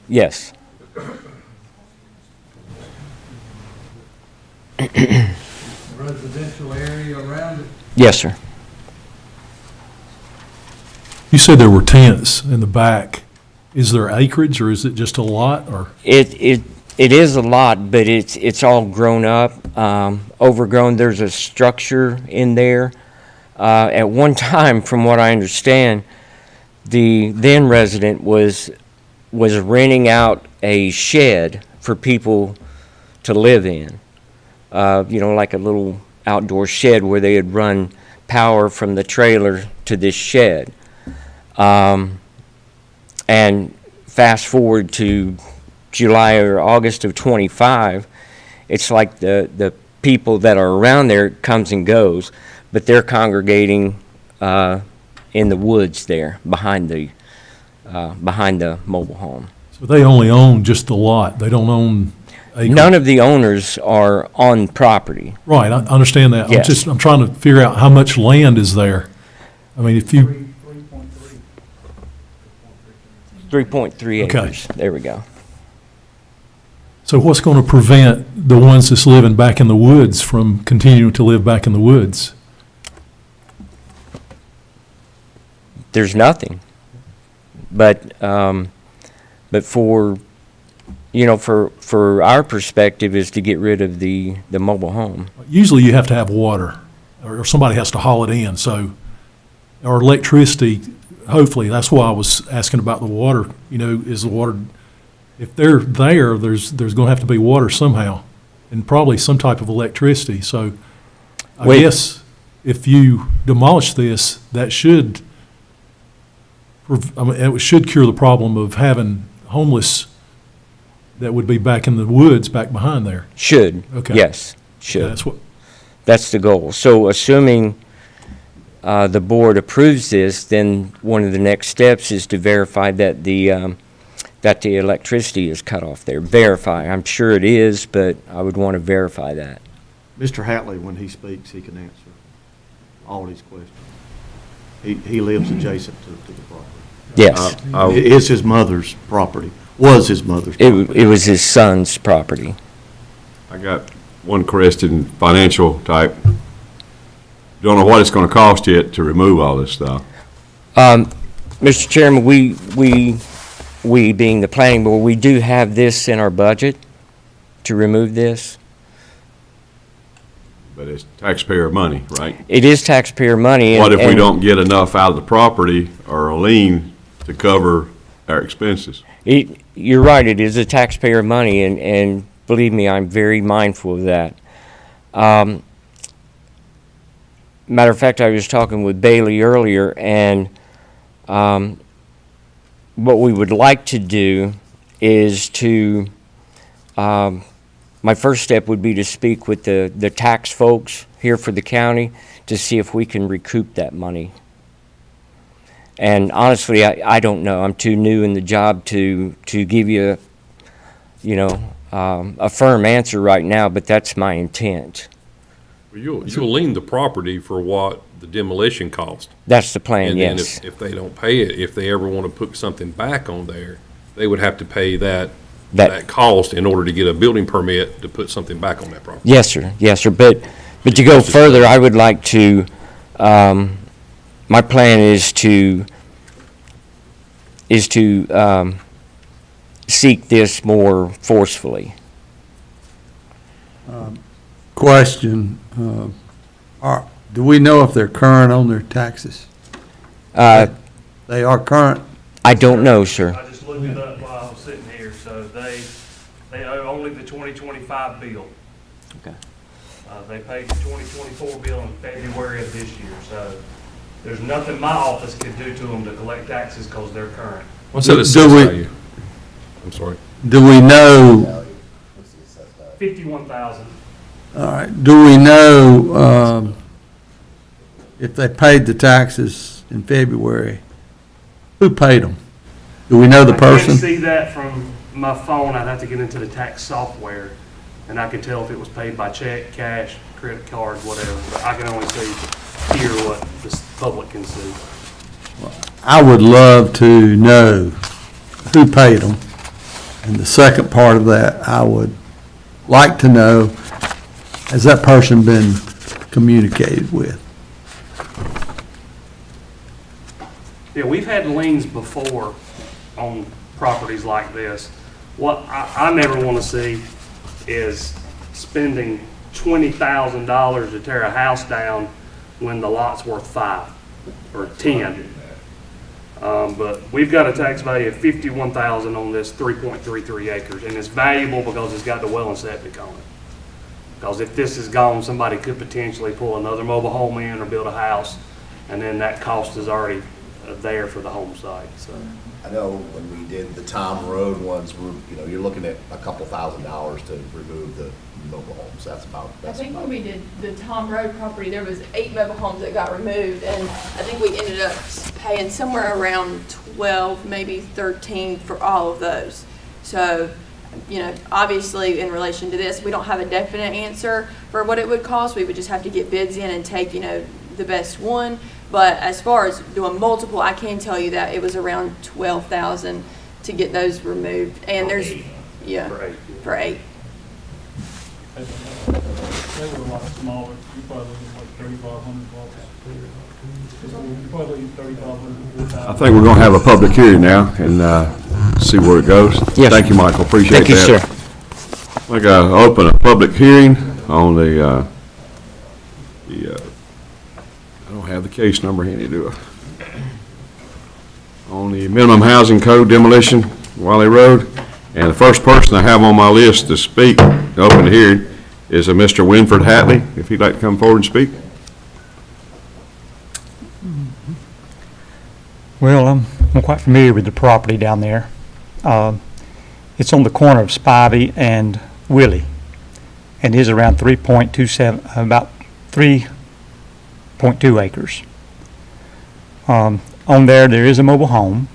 Yes. Residential area around it? Yes, sir. You said there were tents in the back. Is there acreage, or is it just a lot, or? It is a lot, but it's all grown up, overgrown. There's a structure in there. At one time, from what I understand, the then resident was renting out a shed for people to live in. Like a little outdoor shed where they had run power from the trailer to this shed. And fast forward to July or August of '25, it's like the people that are around there comes and goes, but they're congregating in the woods there behind the mobile home. So they only own just the lot, they don't own acreage? None of the owners are on property. Right, I understand that. Yes. I'm trying to figure out how much land is there. I mean, if you, 3.3 Okay. acres. There we go. so what's going to prevent the ones that's living back in the woods from continuing to live back in the woods? There's nothing. But for our perspective is to get rid of the mobile home. Usually you have to have water, or somebody has to haul it in, so, or electricity, hopefully, that's why I was asking about the water, is the water, if they're there, there's going to have to be water somehow, and probably some type of electricity, so I Wait. guess if you demolish this, that should, it should cure the problem of having homeless that would be back in the woods, back behind there. Should. Okay. Yes, Yeah, should. that's what, That's the goal. So assuming the board approves this, then one of the next steps is to verify that the electricity is cut off there. Verify. I'm sure it is, but I would want to verify that. Mr. Hatley, when he speaks, he can answer all these questions. He lives adjacent to the property. Yes. It's his mother's property, was his mother's property. It was his son's property. I got one question, financial type. Don't know what it's gonna cost yet to remove all this stuff. Mr. Chairman, we being the planning board, we do have this in our budget to remove this. But it's taxpayer money, right? It is taxpayer money. What if we and- don't get enough out of the property or a lien to cover our expenses? You're right, it is a taxpayer money, and believe me, I'm very mindful of that. Matter of fact, I was talking with Bailey earlier, and what we would like to do is to, my first step would be to speak with the tax folks here for the county to see if we can recoup that money. And honestly, I don't know. I'm too new in the job to give you, a firm answer right now, but that's my intent. Well, you'll lien the property for what the demolition cost. That's the plan, And then yes. if they don't pay it, if they ever want to put something back on there, they would have to pay that cost in order to get a building permit to put something back on that property. Yes, sir. Yes, sir. But to go further, I would like to, my plan is to seek this more forcefully. Question, do we know if they're current on their taxes? They are current? I don't know, sir. I just looked it up while I was sitting here, so they owe only the 2025 bill. They paid the 2024 bill in February of this year, so there's nothing my office could do to them to collect taxes because they're current. What's that Do assessed we- value? I'm sorry. Do we know, 51,000. all right, do we know if they paid the taxes in February? Who paid them? Do we know the I can't person? see that from my phone. I'd have to get into the tax software, and I could tell if it was paid by check, cash, credit card, whatever. But I can only hear what the public can see. I would love to know who paid them. And the second part of that, I would like to know, has that person been communicated with? Yeah, we've had liens before on properties like this. What I never want to see is spending $20,000 to tear a house down when the lot's worth 5 or 10. But we've got a tax value of $51,000 on this 3.33 acres, and it's valuable because it's got the well and septic on it. Because if this is gone, somebody could potentially pull another mobile home in or build a house, and then that cost is already there for the home site, so. I know when we did the Tom Road ones, you're looking at a couple $1,000s to remove the mobile homes. That's about. I think when we did the Tom Road property, there was 8 mobile homes that got removed, and I think we ended up paying somewhere around 12, maybe 13 for all of those. So, obviously in relation to this, we don't have a definite answer for what it would cost. We would just have to get bids in and take, the best one. But as far as doing multiple, I can tell you that it was around 12,000 to get those removed. And there's, for 8. They were a lot smaller. You probably like 3,500 watts. You probably 3,500. I think we're going to have a public hearing now and see where it goes. Yes. Thank you, Michael, appreciate that. Thank you, sir. I think I open a public hearing on I don't have the case number handy, do I? On the minimum housing code demolition, Wiley Road. And the first person I have on my list to speak, to open the hearing, is a Mr. Winford Hatley, if he'd like to come forward and speak. Well, I'm quite familiar with the property down there. It's on the corner of Spivey and Willie, and is around 3.27, about 3.2 acres. On there is a mobile home,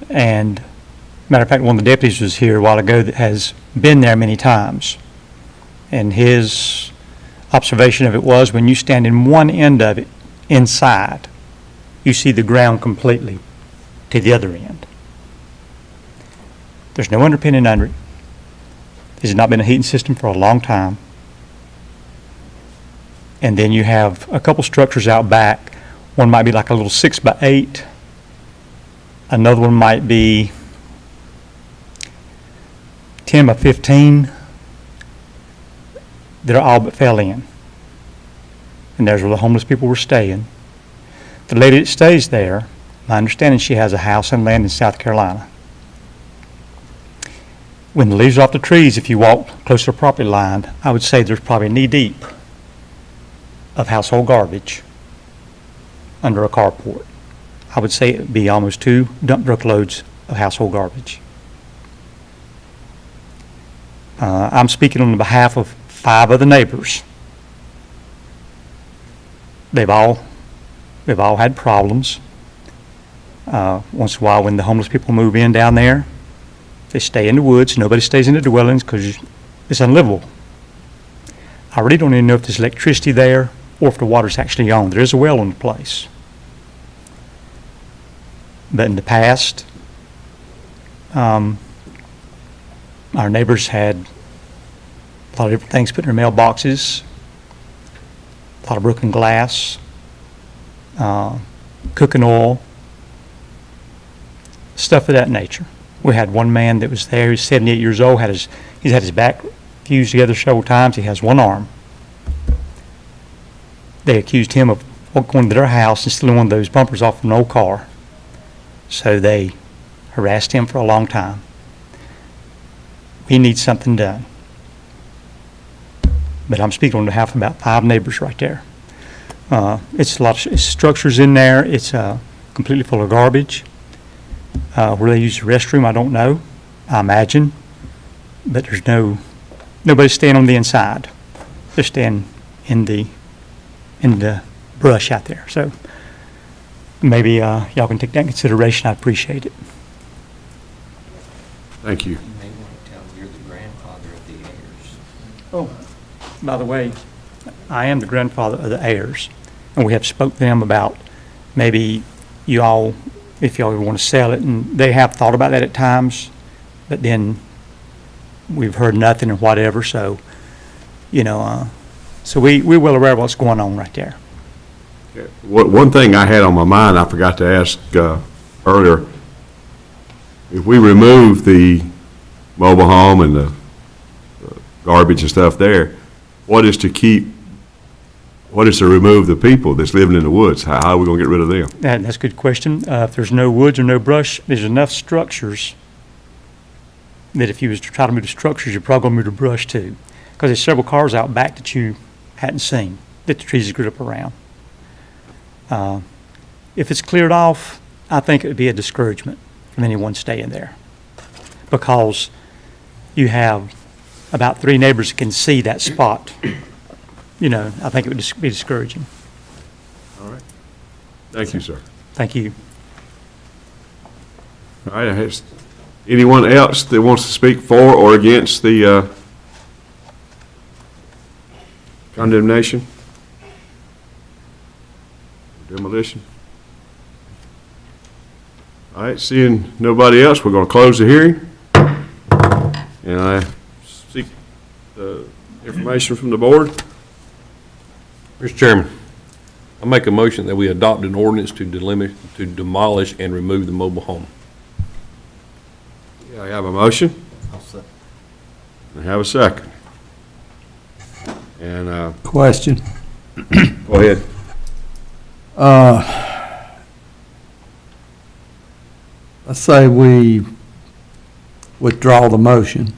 and matter of fact, one of the deputies was here a while ago that has been there many times, and his observation of it was when you stand in one end of it inside, you see the ground completely to the other end. There's no underpinning under it. There's not been a heating system for a long time. And then you have a couple structures out back. One might be like a little 6x8. Another one might be 10 by 15. That are all but fell in. And there's where the homeless people were staying. The lady that stays there, my understanding, she has a house and land in South Carolina. When the leaves are off the trees, if you walk close to the property line, I would say there's probably knee-deep of household garbage under a carport. I would say it would be almost 2 dump truck loads of household garbage. I'm speaking on behalf of 5 other neighbors. They've all had problems. Once in a while, when the homeless people move in down there, they stay in the woods. Nobody stays in the dwellings because it's unlivable. I really don't even know if there's electricity there or if the water's actually on. There is a well in the place. But in the past, our neighbors had a lot of different things put in their mailboxes, a lot of broken glass, cooking oil, stuff of that nature. We had one man that was there, he's 78 years old, he's had his back fused together several times, he has one arm. They accused him of going to their house and stealing one of those bumpers off an old car. So they harassed him for a long time. We need something done. but I'm speaking on behalf of about 5 neighbors right there. It's a lot of structures in there. It's completely full of garbage. Where they use the restroom, I don't know. I imagine, but there's nobody staying on the inside. They're staying in the brush out there. So maybe y'all can take that in consideration. I appreciate it. Thank you. You may want to tell them you're the grandfather of the heirs. Oh, by the way, I am the grandfather of the heirs, and we have spoke to them about maybe you all, if y'all want to sell it, and they have thought about that at times, but then we've heard nothing and whatever, so, so we're well aware of what's going on right there. One thing I had on my mind, I forgot to ask earlier, if we remove the mobile home and the garbage and stuff there, what is to remove the people that's living in the woods? How are we going to get rid of them? That's a good question. If there's no woods or no brush, there's enough structures that if you was to try to move the structures, you're probably going to move the brush too. Because there's several cars out back that you hadn't seen, that the trees grew up around. If it's cleared off, I think it would be a discouragement from anyone staying there. Because you have about 3 neighbors that can see that spot. I think it would be discouraging. All right. Thank you, sir. Thank you. All right, has anyone else that wants to speak for or against the condemnation? Demolition? All right, seeing nobody else, we're going to close the hearing. And I seek information from the board. Mr. Chairman, I make a motion that we adopt an ordinance to demolish and remove the mobile home. Yeah, I have a motion. I have a second. And, Question. go ahead. Let's say we withdraw the motion.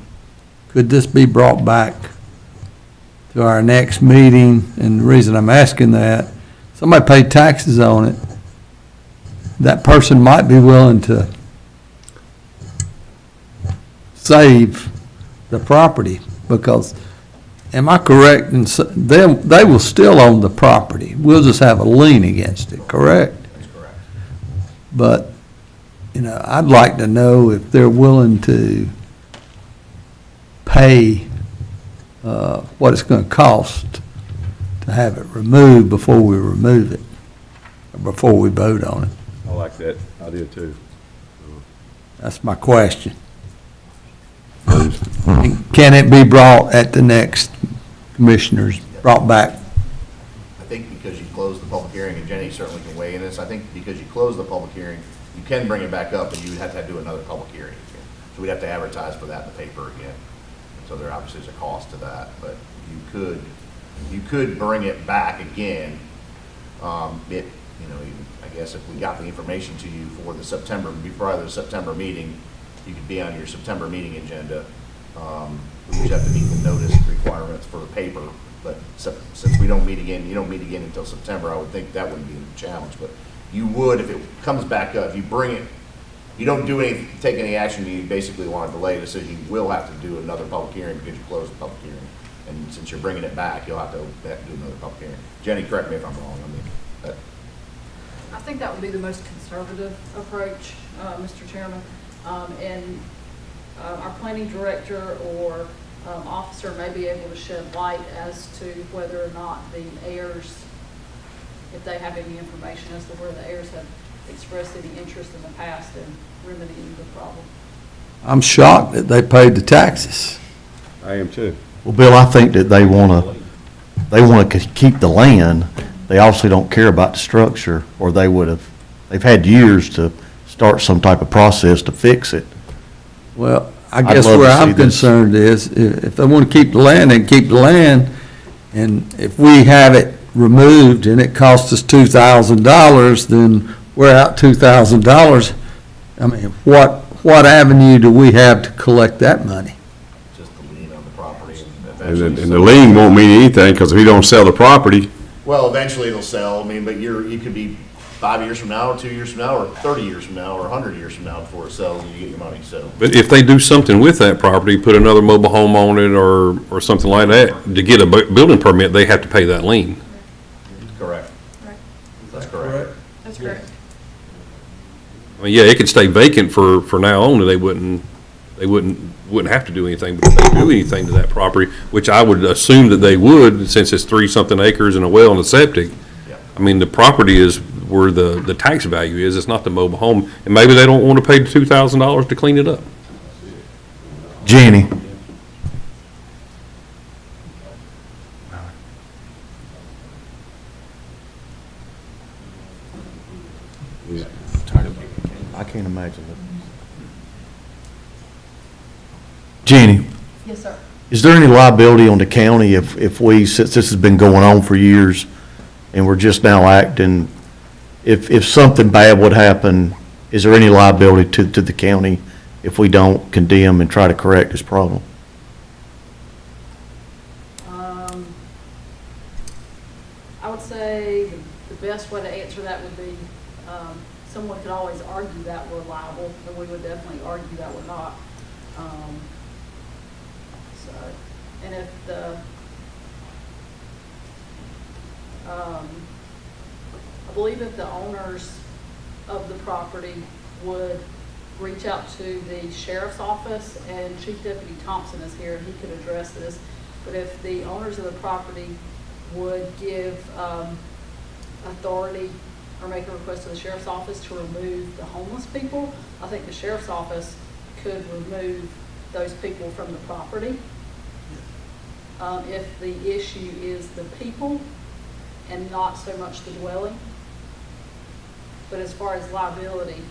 Could this be brought back to our next meeting? And the reason I'm asking that, somebody paid taxes on it. That person might be willing to save the property because, am I correct? And they will still own the property. We'll just have a lien against it, correct? That's correct. But, I'd like to know if they're willing to pay what it's going to cost to have it removed before we remove it, or before we vote on it. I like that idea too. That's my question. Can it be brought at the next commissioners, brought back? I think because you closed the public hearing, and Jenny certainly can weigh in this, I think because you closed the public hearing, you can bring it back up, and you would have to do another public hearing again. So we'd have to advertise for that in the paper again. So there obviously is a cost to that, but you could bring it back again. I guess if we got the information to you for the September, before the September meeting, you could be on your September meeting agenda. We just have to meet the notice requirements for the paper, but since we don't meet again, you don't meet again until September, I would think that wouldn't be a challenge, but you would, if it comes back up, if you bring it, you don't take any action, you basically want to delay the decision, you will have to do another public hearing because you closed the public hearing. And since you're bringing it back, you'll have to do another public hearing. Jenny, correct me if I'm wrong. I think that would be the most conservative approach, Mr. Chairman. And our planning director or officer may be able to shed light as to whether or not the heirs, if they have any information as to where the heirs have expressed any interest in the past in remedying the problem. I'm shocked that they paid the taxes. I am too. Well, Bill, I think that they want to keep the land. They obviously don't care about the structure, or they've had years to start some type of process to fix it. Well, I I'd guess love to where see I'm this. concerned is, if they want to keep the land, they can keep the land. And if we have it removed and it costs us $2,000, then we're out $2,000. I mean, what avenue do we have to collect that money? Just the lien on the property, and And the lien won't mean anything, because if he don't sell the property, Well, eventually it'll sell, I mean, but you could be 5 years from now, or 2 years from now, or 30 years from now, or 100 years from now before it sells and you get your money, so. But if they do something with that property, put another mobile home on it or something like that, to get a building permit, they have to pay that lien. Correct. That's correct. That's correct. I mean, yeah, it could stay vacant for now on, and they wouldn't have to do anything, but if they do anything to that property, which I would assume that they would, since it's 3-something acres and a well and a septic, I mean, the property is where the tax value is, it's not the mobile home, and maybe they don't want to pay the $2,000 to clean it up. Jenny? I can't imagine it. Jenny? Yes, sir. Is there any liability on the county if we, since this has been going on for years, and we're just now acting, if something bad would happen, is there any liability to the county if we don't condemn and try to correct this problem? I would say the best way to answer that would be, someone could always argue that we're liable, and we would definitely argue that we're not. So, and if I believe if the owners of the property would reach out to the sheriff's office, and Chief Deputy Thompson is here, and he could address this, but if the owners of the property would give authority or make a request to the sheriff's office to remove the homeless people, I think the sheriff's office could remove those people from the property. If the issue is the people and not so much the dwelling. But as far as liability,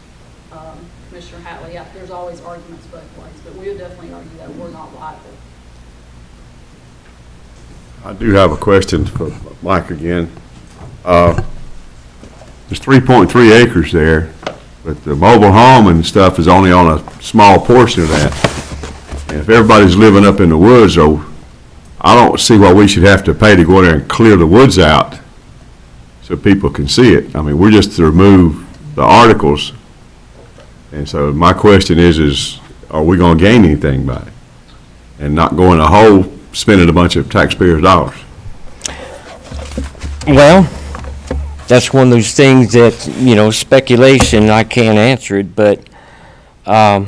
Commissioner Hatley, there's always arguments both ways, but we would definitely argue that we're not liable. I do have a question for Mike again. There's 3.3 acres there, but the mobile home and stuff is only on a small portion of that. And if everybody's living up in the woods, though, I don't see why we should have to pay to go there and clear the woods out so people can see it. I mean, we're just to remove the articles. And so my question is are we going to gain anything by it? And not go in a hole spending a bunch of taxpayers' dollars? Well, that's one of those things that, speculation, I can't answer it, but I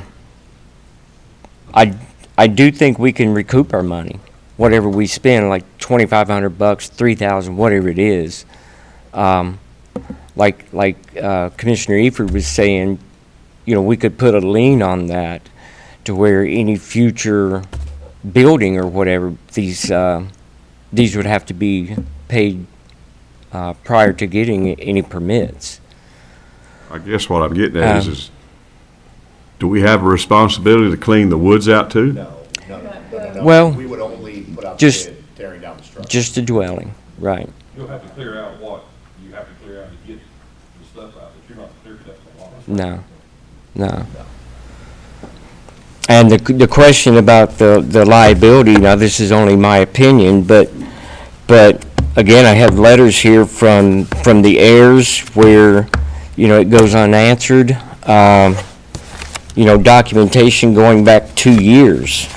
do think we can recoup our money, whatever we spend, like $2,500, $3,000, whatever it is. Like Commissioner Eford was saying, we could put a lien on that to where any future building or whatever, these would have to be paid prior to getting any permits. I guess what I'm getting at is do we have a responsibility to clean the woods out too? No. Well, We would only put out the just- bid tearing down the structure. Just a dwelling, right. You'll have to clear out what you have to clear out to get the stuff out, but you're not clearing up the lot. No. And the question about the liability, now this is only my opinion, but again, I have letters here from the heirs where, it goes unanswered. Documentation going back 2 years.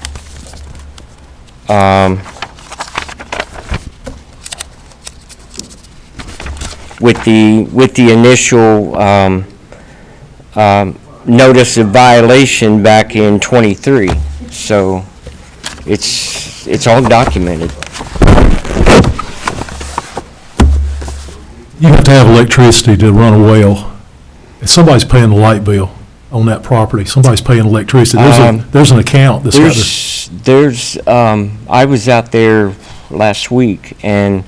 With the initial notice of violation back in '23, so it's all documented. You have to have electricity to run a well. And somebody's paying the light bill on that property. Somebody's paying electricity. There's an account that's got to. I was out there last week, and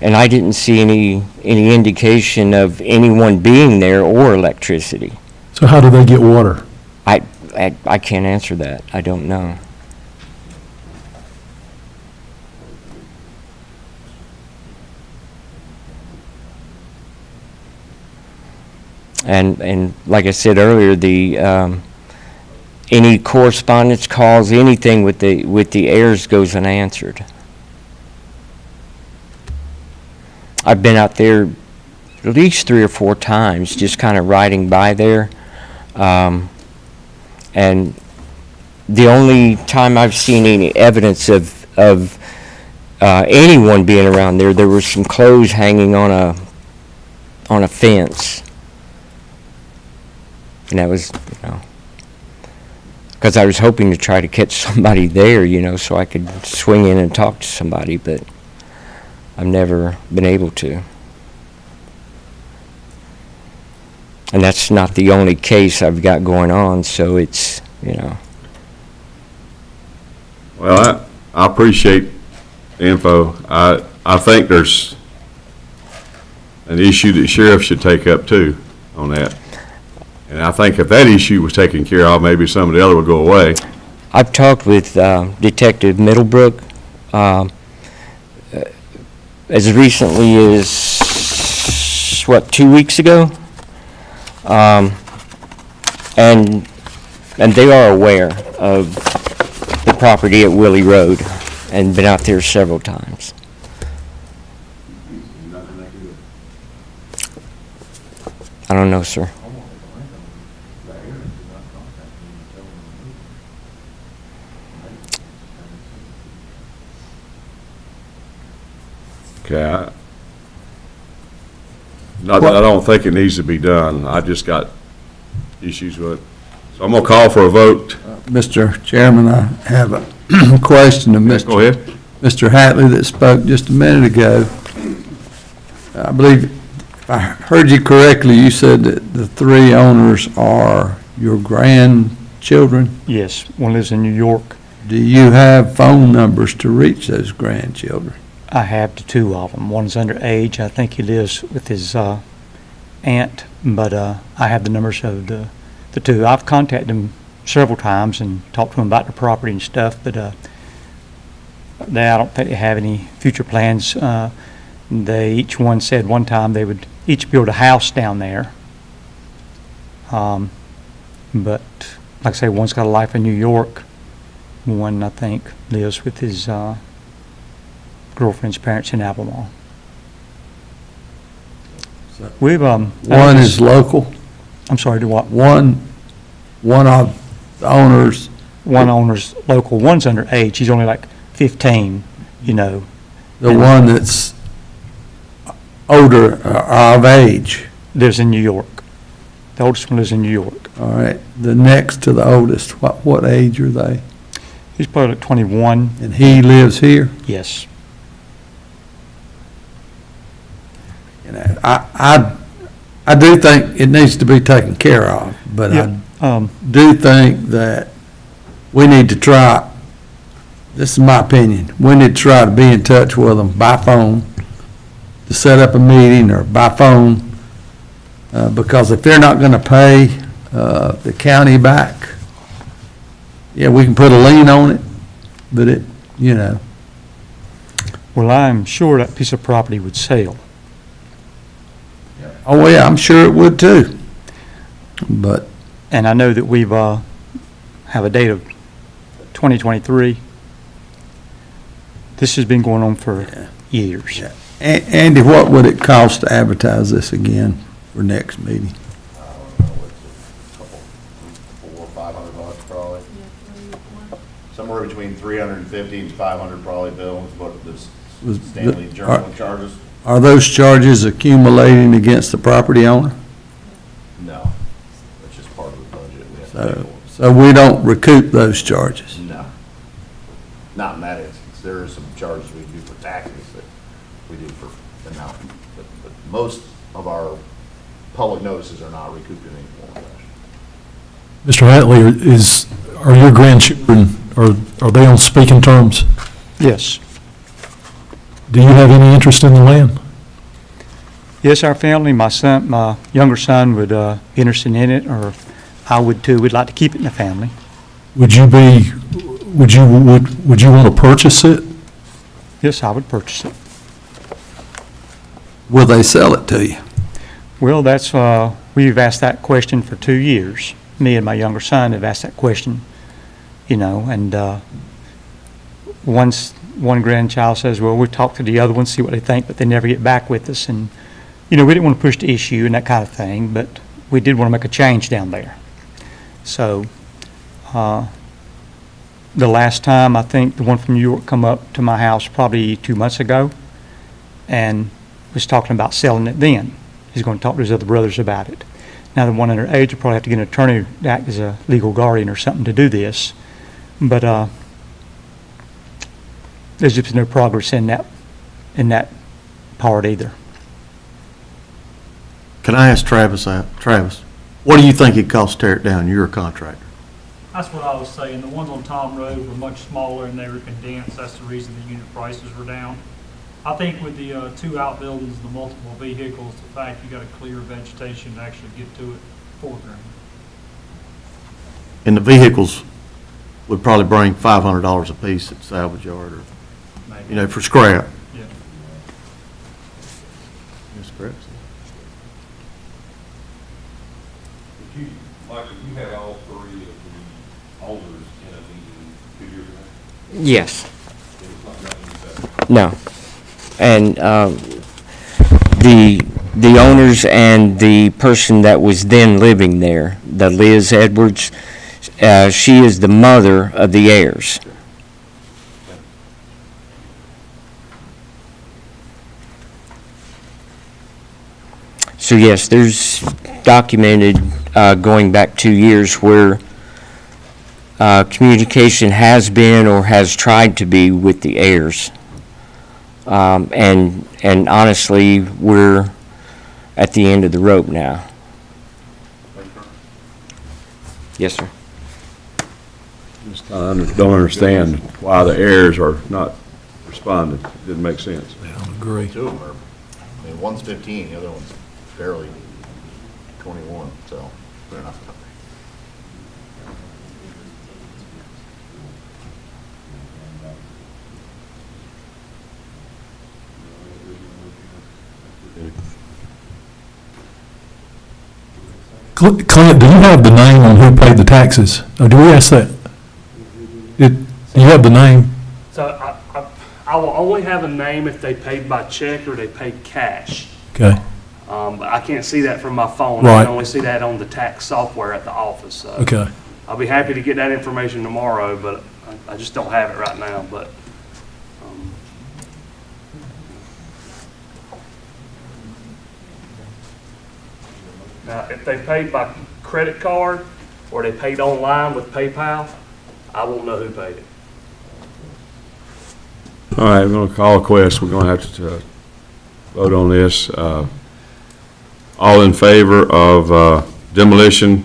I didn't see any indication of anyone being there or electricity. So how do they get water? I can't answer that. I don't know. And like I said earlier, any correspondence calls, anything with the heirs goes unanswered. I've been out there at least 3 or 4 times, just kind of riding by there. And the only time I've seen any evidence of anyone being around there, there was some clothes hanging on a fence. And that was, because I was hoping to try to catch somebody there, so I could swing in and talk to somebody, but I've never been able to. And that's not the only case I've got going on, so it's, Well, I appreciate the info. I think there's an issue that sheriff should take up too on that. And I think if that issue was taken care of, maybe some of the other would go away. I've talked with Detective Middlebrook as recently as, 2 weeks ago? And they are aware of the property at Willie Road and been out there several times. I don't know, sir. Okay, not that I don't think it needs to be done, I just got issues with it. So I'm gonna call for a vote. Mr. Chairman, I have a question of Go ahead. Mr. Hatley that spoke just a minute ago. I believe, if I heard you correctly, you said that the 3 owners are your grandchildren? Yes, one lives in New York. Do you have phone numbers to reach those grandchildren? I have the 2 of them. One's underage. I think he lives with his aunt, but I have the numbers of the 2. I've contacted them several times and talked to them about the property and stuff, but I don't think they have any future plans. They each one said one time they would each build a house down there. But like I say, one's got a life in New York. One, I think, lives with his girlfriend's parents in Albemarle. We've One is local? I'm sorry, to what? One of the owners? One owner's local, one's underage, he's only like 15, The one that's older, of age? Lives in New York. The oldest one lives in New York. All right, the next to the oldest, what age are they? He's probably like 21. And he lives here? Yes. I do think it needs to be taken care of, but I do think that we need to try, this is my opinion, we need to try to be in touch with them by phone, to set up a meeting or by phone, because if they're not going to pay the county back, yeah, we can put a lien on it, but Well, I'm sure that piece of property would sell. Oh, yeah, I'm sure it would too. But. And I know that we've, have a date of 2023. This has been going on for years. Yeah. Andy, what would it cost to advertise this again for next meeting? $400 or $500 probably. Somewhere between 350 and 500 probably, Bill, is what this Stanley Journal charges. Are those charges accumulating against the property owner? No, that's just part of the budget. We have to pay for. So we don't recoup those charges? No, not in that instance. There are some charges we do for taxes that we do for the mountain, but most of our public notices are not recouped in any form of fashion. Mr. Hatley, are your grandchildren, are they on speaking terms? Yes. Do you have any interest in the land? Yes, our family, my younger son would be interested in it, or I would too. We'd like to keep it in the family. Would you want to purchase it? Yes, I would purchase it. Will they sell it to you? Well, that's, we've asked that question for 2 years. Me and my younger son have asked that question, and once one grandchild says, well, we'll talk to the other ones, see what they think, but they never get back with us. And, we didn't want to push the issue and that kind of thing, but we did want to make a change down there. So, the last time, I think the one from New York come up to my house probably 2 months ago and was talking about selling it then. He's going to talk to his other brothers about it. Now, the one underage will probably have to get an attorney to act as a legal guardian or something to do this. But there's just no progress in that part either. Can I ask Travis that? Travis, what do you think it costs to tear it down? You're a contractor. That's what I was saying. The ones on Tom Road were much smaller and they were condensed. That's the reason the unit prices were down. I think with the two outbuildings and the multiple vehicles, the fact you got to clear vegetation to actually get to it, $4,000. And the vehicles would probably bring $500 a piece at salvage yard or, Maybe. for scrap. Yeah. Yes, correct. Michael, you had all three of the owners in a meeting 2 years ago? Yes. It was not that No. And the owners and the person that was then living there, the Liz Edwards, she is the mother of the heirs. So yes, there's documented going back 2 years where communication has been or has tried to be with the heirs. And honestly, we're at the end of the rope now. Yes, sir. Just don't understand why the heirs are not responding. It didn't make sense. I agree. Two of them are, one's 15, the other one's barely 21, so they're not. Clint, do you have the name on who paid the taxes? Or do we ask that? Do you have the name? So I will only have a name if they paid by check or they paid cash. Okay. But I can't see that from my phone. Right. I can only see that on the tax software at the office. So Okay. I'll be happy to get that information tomorrow, but I just don't have it right now. But now, if they paid by credit card or they paid online with PayPal, I won't know who paid it. All right, we're going to call a question. We're going to have to vote on this. All in favor of demolition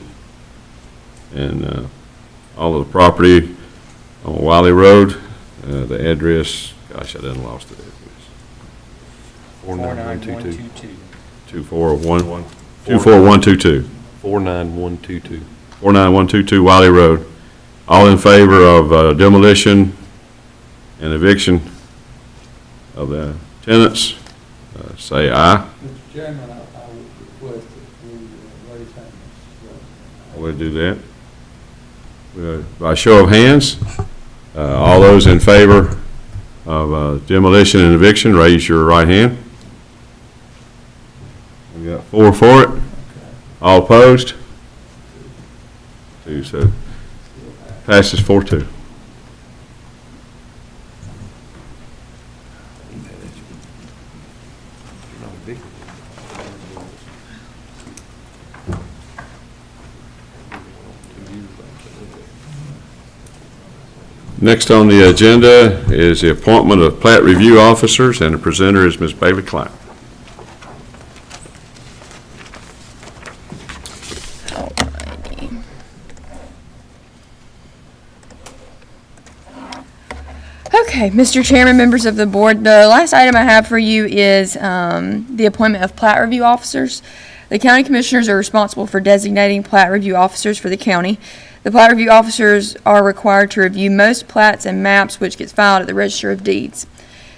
and all of the property on Wiley Road, the address, gosh, I done lost it. 49122. 24122. 49122. 49122 Wiley Road. All in favor of demolition and eviction of the tenants, say aye. Mr. Chairman, I would request that we raise hands. We'll do that. By show of hands, all those in favor of demolition and eviction, raise your right hand. We got 4 for it. All opposed? 2, so passes 4-2. Next on the agenda is the appointment of plat review officers, and the presenter is Ms. Bailey Klein. Okay, Mr. Chairman, members of the board, the last item I have for you is the appointment of plat review officers. The county commissioners are responsible for designating plat review officers for the county. The plat review officers are required to review most plats and maps which gets filed at the Register of Deeds.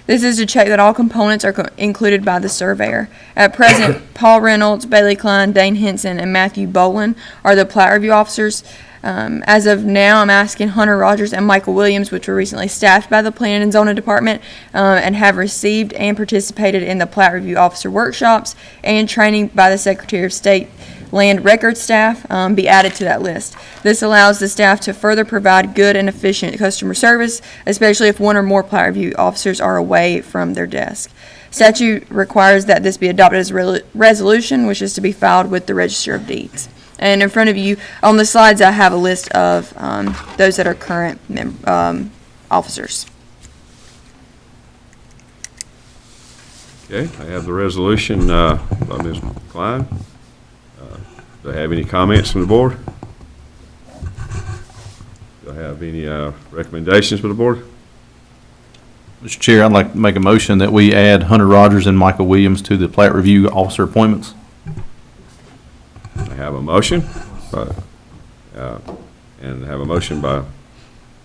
This is to check that all components are included by the surveyor. At present, Paul Reynolds, Bailey Klein, Dane Henson, and Matthew Bolin are the plat review officers. As of now, I'm asking Hunter Rogers and Michael Williams, which were recently staffed by the Planning and Zoning Department and have received and participated in the Plat Review Officer workshops and training by the Secretary of State Land Record staff be added to that list. This allows the staff to further provide good and efficient customer service, especially if one or more Plat Review officers are away from their desk. Statute requires that this be adopted as a resolution, which is to be filed with the Register of Deeds. And in front of you, on the slides, I have a list of those that are current officers. Okay, I have the resolution by Ms. Klein. Do I have any comments from the board? Do I have any recommendations for the board? Mr. Chair, I'd like to make a motion that we add Hunter Rogers and Michael Williams to the plat review officer appointments. I have a motion, and have a motion by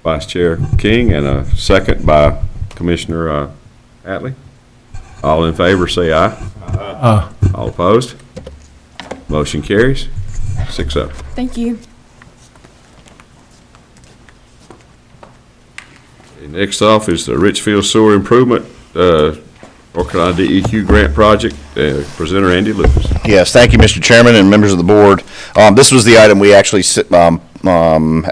Vice Chair King and a second by Commissioner Attlee. All in favor, say aye. Aye. All opposed? Motion carries 6-0. Thank you. Next off is the Richfield Sewer Improvement, North Carolina DEQ Grant Project. Presenter Andy Lucas. Yes, thank you, Mr. Chairman and members of the board. This was the item we actually, there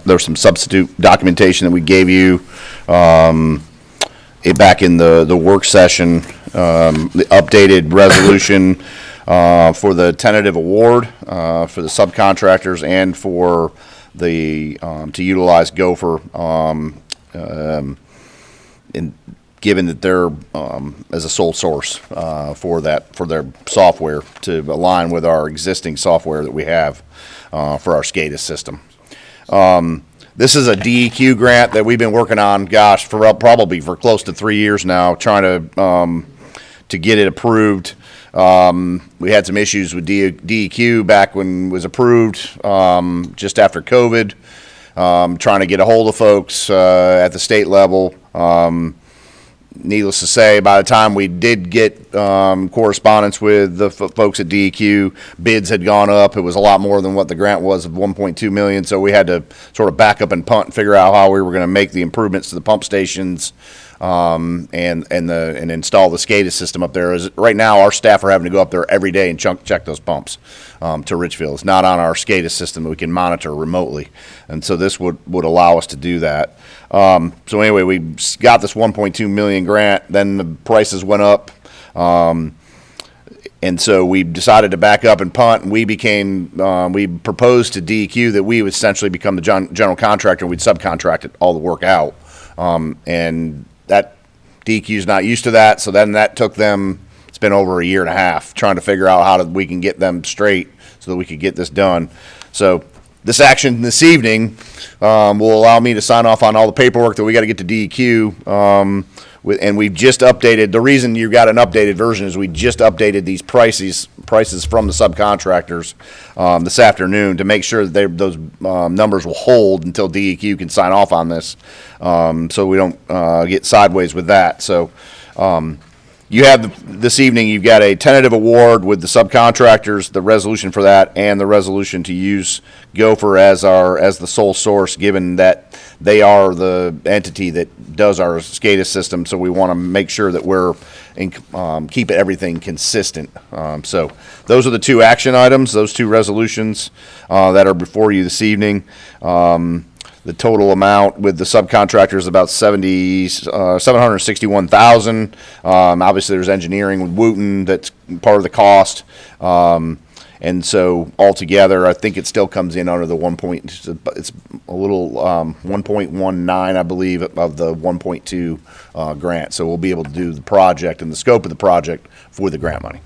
was some substitute documentation that we gave you back in the work session, the updated resolution for the tentative award for the subcontractors and for the, to utilize Gopher given that they're as a sole source for their software to align with our existing software that we have for our SCADA system. This is a DEQ grant that we've been working on, gosh, probably for close to 3 years now, trying to get it approved. We had some issues with DEQ back when it was approved, just after COVID, trying to get a hold of folks at the state level. Needless to say, by the time we did get correspondence with the folks at DEQ, bids had gone up. It was a lot more than what the grant was of $1.2 million, so we had to sort of back up and punt and figure out how we were going to make the improvements to the pump stations and install the SCADA system up there. Right now, our staff are having to go up there every day and check those pumps to Richfield. It's not on our SCADA system that we can monitor remotely, and so this would allow us to do that. So anyway, we got this $1.2 million grant, then the prices went up, and so we decided to back up and punt, and we proposed to DEQ that we would essentially become the general contractor, and we'd subcontract it all the work out. And that DEQ's not used to that, so then that took them, it's been over a year and a half, trying to figure out how we can get them straight so that we could get this done. So this action this evening will allow me to sign off on all the paperwork that we got to get to DEQ. And we've just updated, the reason you got an updated version is we just updated these prices from the subcontractors this afternoon to make sure that those numbers will hold until DEQ can sign off on this, so we don't get sideways with that. So you have, this evening, you've got a tentative award with the subcontractors, the resolution for that, and the resolution to use Gopher as the sole source, given that they are the entity that does our SCADA system, so we want to make sure that we're keep everything consistent. So those are the two action items, those two resolutions that are before you this evening. The total amount with the subcontractors is about $761,000. Obviously, there's engineering with Wooten that's part of the cost. And so altogether, I think it still comes in under the it's a little 1.19, I believe, of the 1.2 grant. So we'll be able to do the project and the scope of the project for the grant money.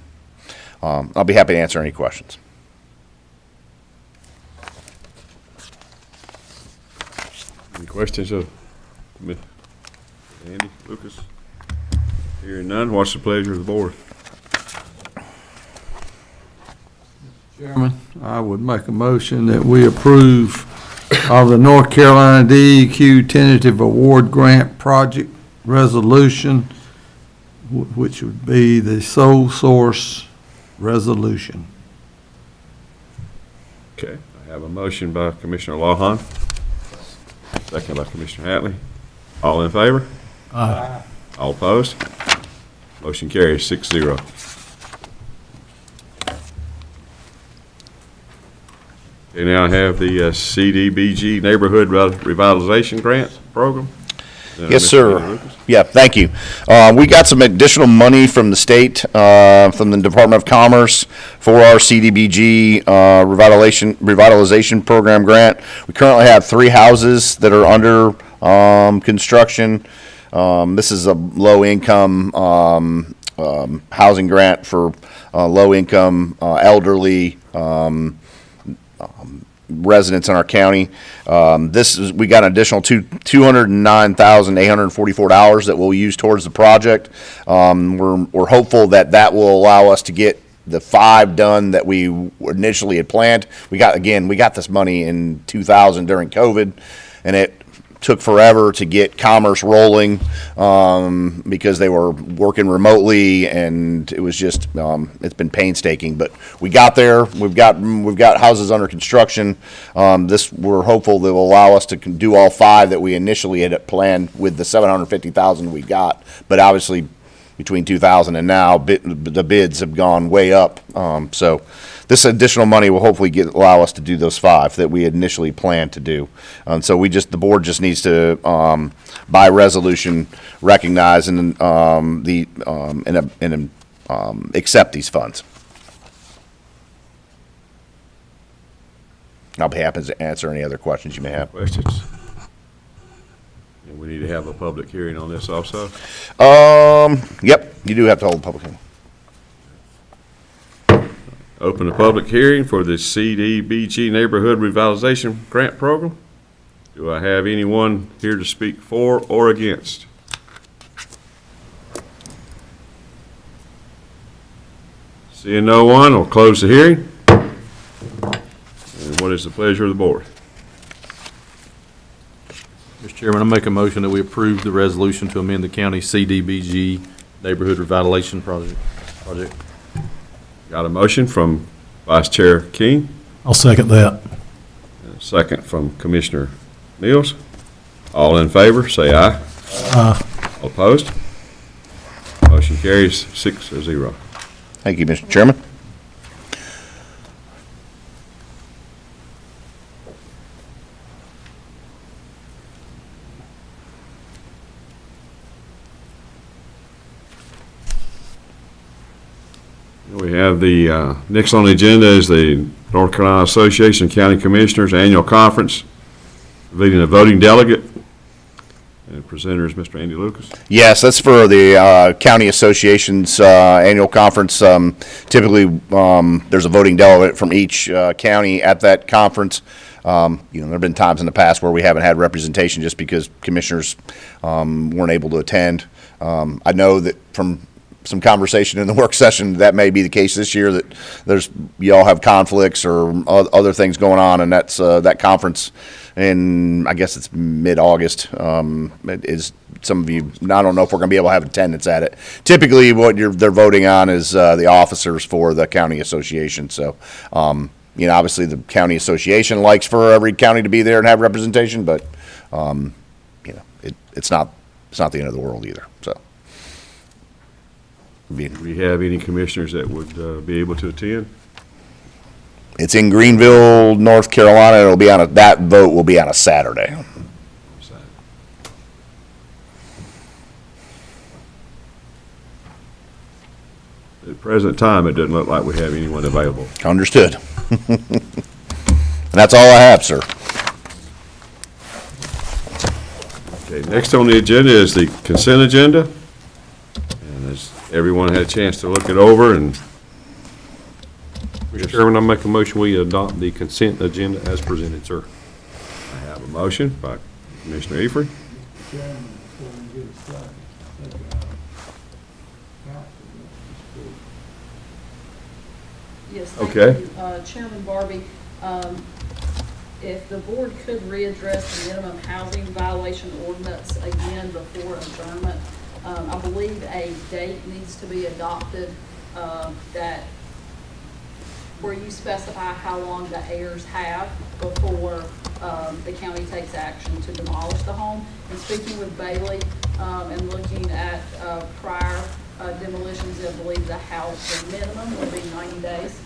I'll be happy to answer any questions. Any questions of Andy Lucas? Hearing none, what's the pleasure of the board? Chairman, I would make a motion that we approve of the North Carolina DEQ tentative award grant project resolution, which would be the sole source resolution. Okay, I Have a motion by Commissioner Lawhon, second by Commissioner Hatley. All in favor? Aye. All opposed? Motion carries 6-0. Okay, now I have the CDBG Neighborhood Revitalization Grant Program. Yes, Mr. sir. Lucas. Yeah, thank you. We got some additional money from the state, from the Department of Commerce for our CDBG revitalization program grant. We currently have 3 houses that are under construction. This is a low-income housing grant for low-income elderly residents in our county. We got an additional $209,844 that we'll use towards the project. We're hopeful that will allow us to get the 5 done that we initially had planned. We got this money in 2000 during COVID, and it took forever to get Commerce rolling because they were working remotely, and it was just it's been painstaking. But we got there. We've got houses under construction. We're hopeful that will allow us to do all 5 that we initially had planned with the $750,000 we got. But obviously, between 2000 and now, the bids have gone way up. So this additional money will hopefully allow us to do those 5 that we had initially planned to do. So the board just needs to, by resolution, recognize and accept these funds. I'll be happy to answer any other questions you may have. Questions? And we need to have a public hearing on this also? Yep, you do have to hold a public hearing. Open a public hearing for the CDBG Neighborhood Revitalization Grant Program. Do I have anyone here to speak for or against? Seeing no one, I'll close the hearing. And what is the pleasure of the board? Mr. Chairman, I make a motion that we approve the resolution to amend the county CDBG Neighborhood Revitalization Project. Got a motion from Vice Chair King, I'll second that. and a second from Commissioner Mills. All in favor, say aye. Aye. All opposed? Motion carries 6-0. Thank you, Mr. Chairman. We have the, next on the agenda is the North Carolina Association of County Commissioners Annual Conference, leading a voting delegate. And presenter is Mr. Andy Lucas. Yes, that's for the County Association's annual conference. Typically, there's a voting delegate from each county at that conference. There have been times in the past where we haven't had representation just because commissioners weren't able to attend. I know that from some conversation in the work session, that may be the case this year, that you all have conflicts or other things going on, and that's that conference. And I guess it's mid-August. It is some of you. I don't know if we're going to be able to have attendance at it. Typically, what they're voting on is the officers for the county association. So, obviously, the county association likes for every county to be there and have representation, but it's not the end of the world either. So. Do we have any commissioners that would be able to attend? It's in Greenville, North Carolina. It'll be that vote will be on a Saturday. At the present time, it doesn't look like we have anyone available. Understood. And that's all I have, sir. Okay, next on the agenda is the consent agenda. And as everyone had a chance to look it over, and Mr. Chairman, I make a motion we adopt the consent agenda as presented, sir. I have a motion by Commissioner Efrem. Yes, thank Okay. you. Chairman Barbie, if the board could readdress the minimum housing violation ordinance again before adjournment, I believe a date needs to be adopted that where you specify how long the heirs have before the county takes action to demolish the home. And speaking with Bailey and looking at prior demolitions, I believe the house, the minimum would be 90 days.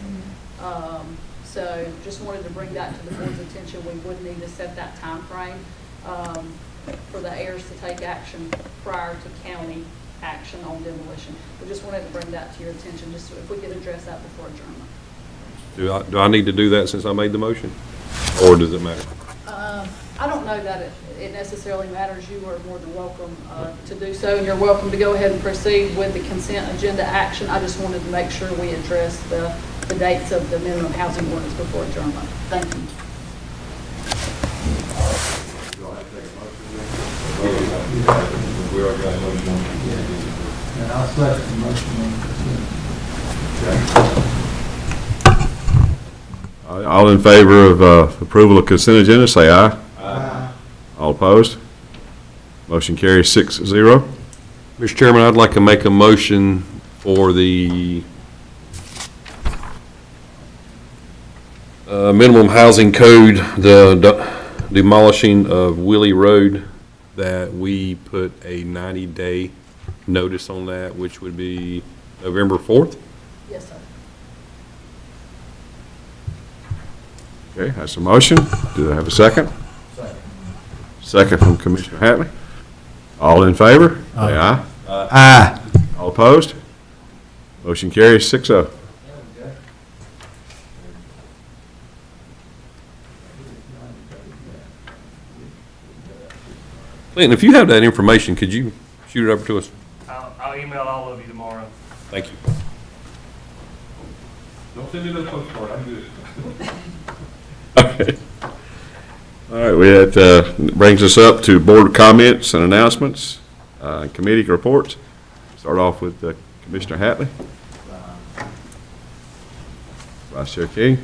So just wanted to bring that to the board's attention. We would need to set that time frame for the heirs to take action prior to county action on demolition. We just wanted to bring that to your attention, just so if we could address that before adjournment. Do I need to do that since I made the motion? Or does it matter? I don't know that it necessarily matters. You are more than welcome to do so, and you're welcome to go ahead and proceed with the consent agenda action. I just wanted to make sure we address the dates of the minimum housing ordinance before adjournment. Thank you. And I'll second the motion on consent. All in favor of approval of consent agenda, say aye. Aye. All opposed? Motion carries 6-0. Mr. Chairman, I'd like to make a motion for the minimum housing code, the demolishing of Willie Road, that we put a 90-day notice on that, which would be November 4th. Yes, sir. Okay, that's a motion. Do I have a second? Second from Commissioner Hatley. All in favor? Say aye. Aye. All opposed? Motion carries 6-0. Clinton, if you have that information, could you shoot it over to us? I'll email all of you tomorrow. Thank you. Don't send me no postcard, I'm good. Okay. All right, that brings us up to board comments and announcements, committee reports. Start off with Commissioner Hatley. Vice Chair King.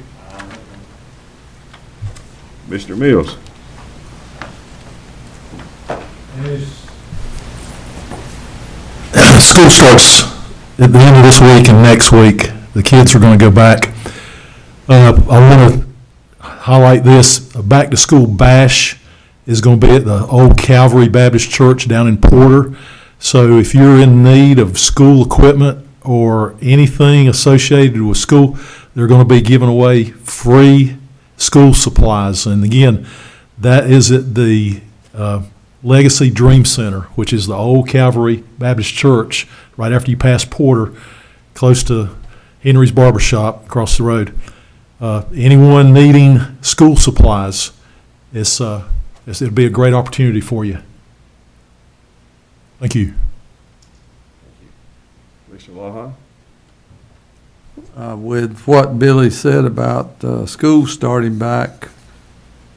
Commissioner Mills. School starts at the end of this week and next week. The kids are going to go back. I want to highlight this. A back-to-school bash is going to be at the Old Calvary Baptist Church down in Porter. So if you're in need of school equipment or anything associated with school, they're going to be giving away free school supplies. And again, that is at the Legacy Dream Center, which is the Old Calvary Baptist Church, right after you pass Porter, close to Henry's Barbershop across the road. Anyone needing school supplies, it'll be a great opportunity for you. Thank you. Commissioner Laha? With what Billy said about school starting back,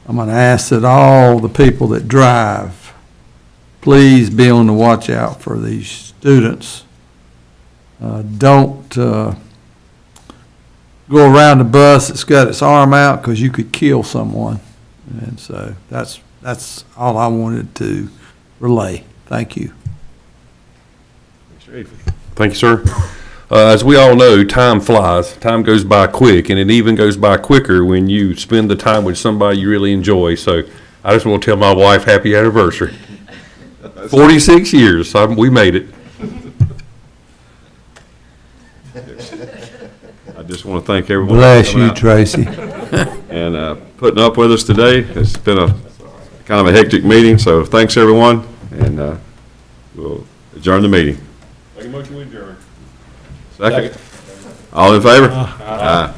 I'm going to ask that all the people that drive, please be on the watch out for these students. Don't go around the bus that's got its arm out, because you could kill someone. And so that's all I wanted to relay. Thank you. Thank you, sir. As we all know, time flies. Time goes by quick, and it even goes by quicker when you spend the time with somebody you really enjoy. So I just want to tell my wife happy anniversary. 46 years, we made it. I just want to thank everyone. Bless you, Tracy. And putting up with us today. It's been a kind of a hectic meeting, so thanks, everyone, and we'll adjourn the meeting. Make a motion, we adjourn. Second. All in favor? Aye.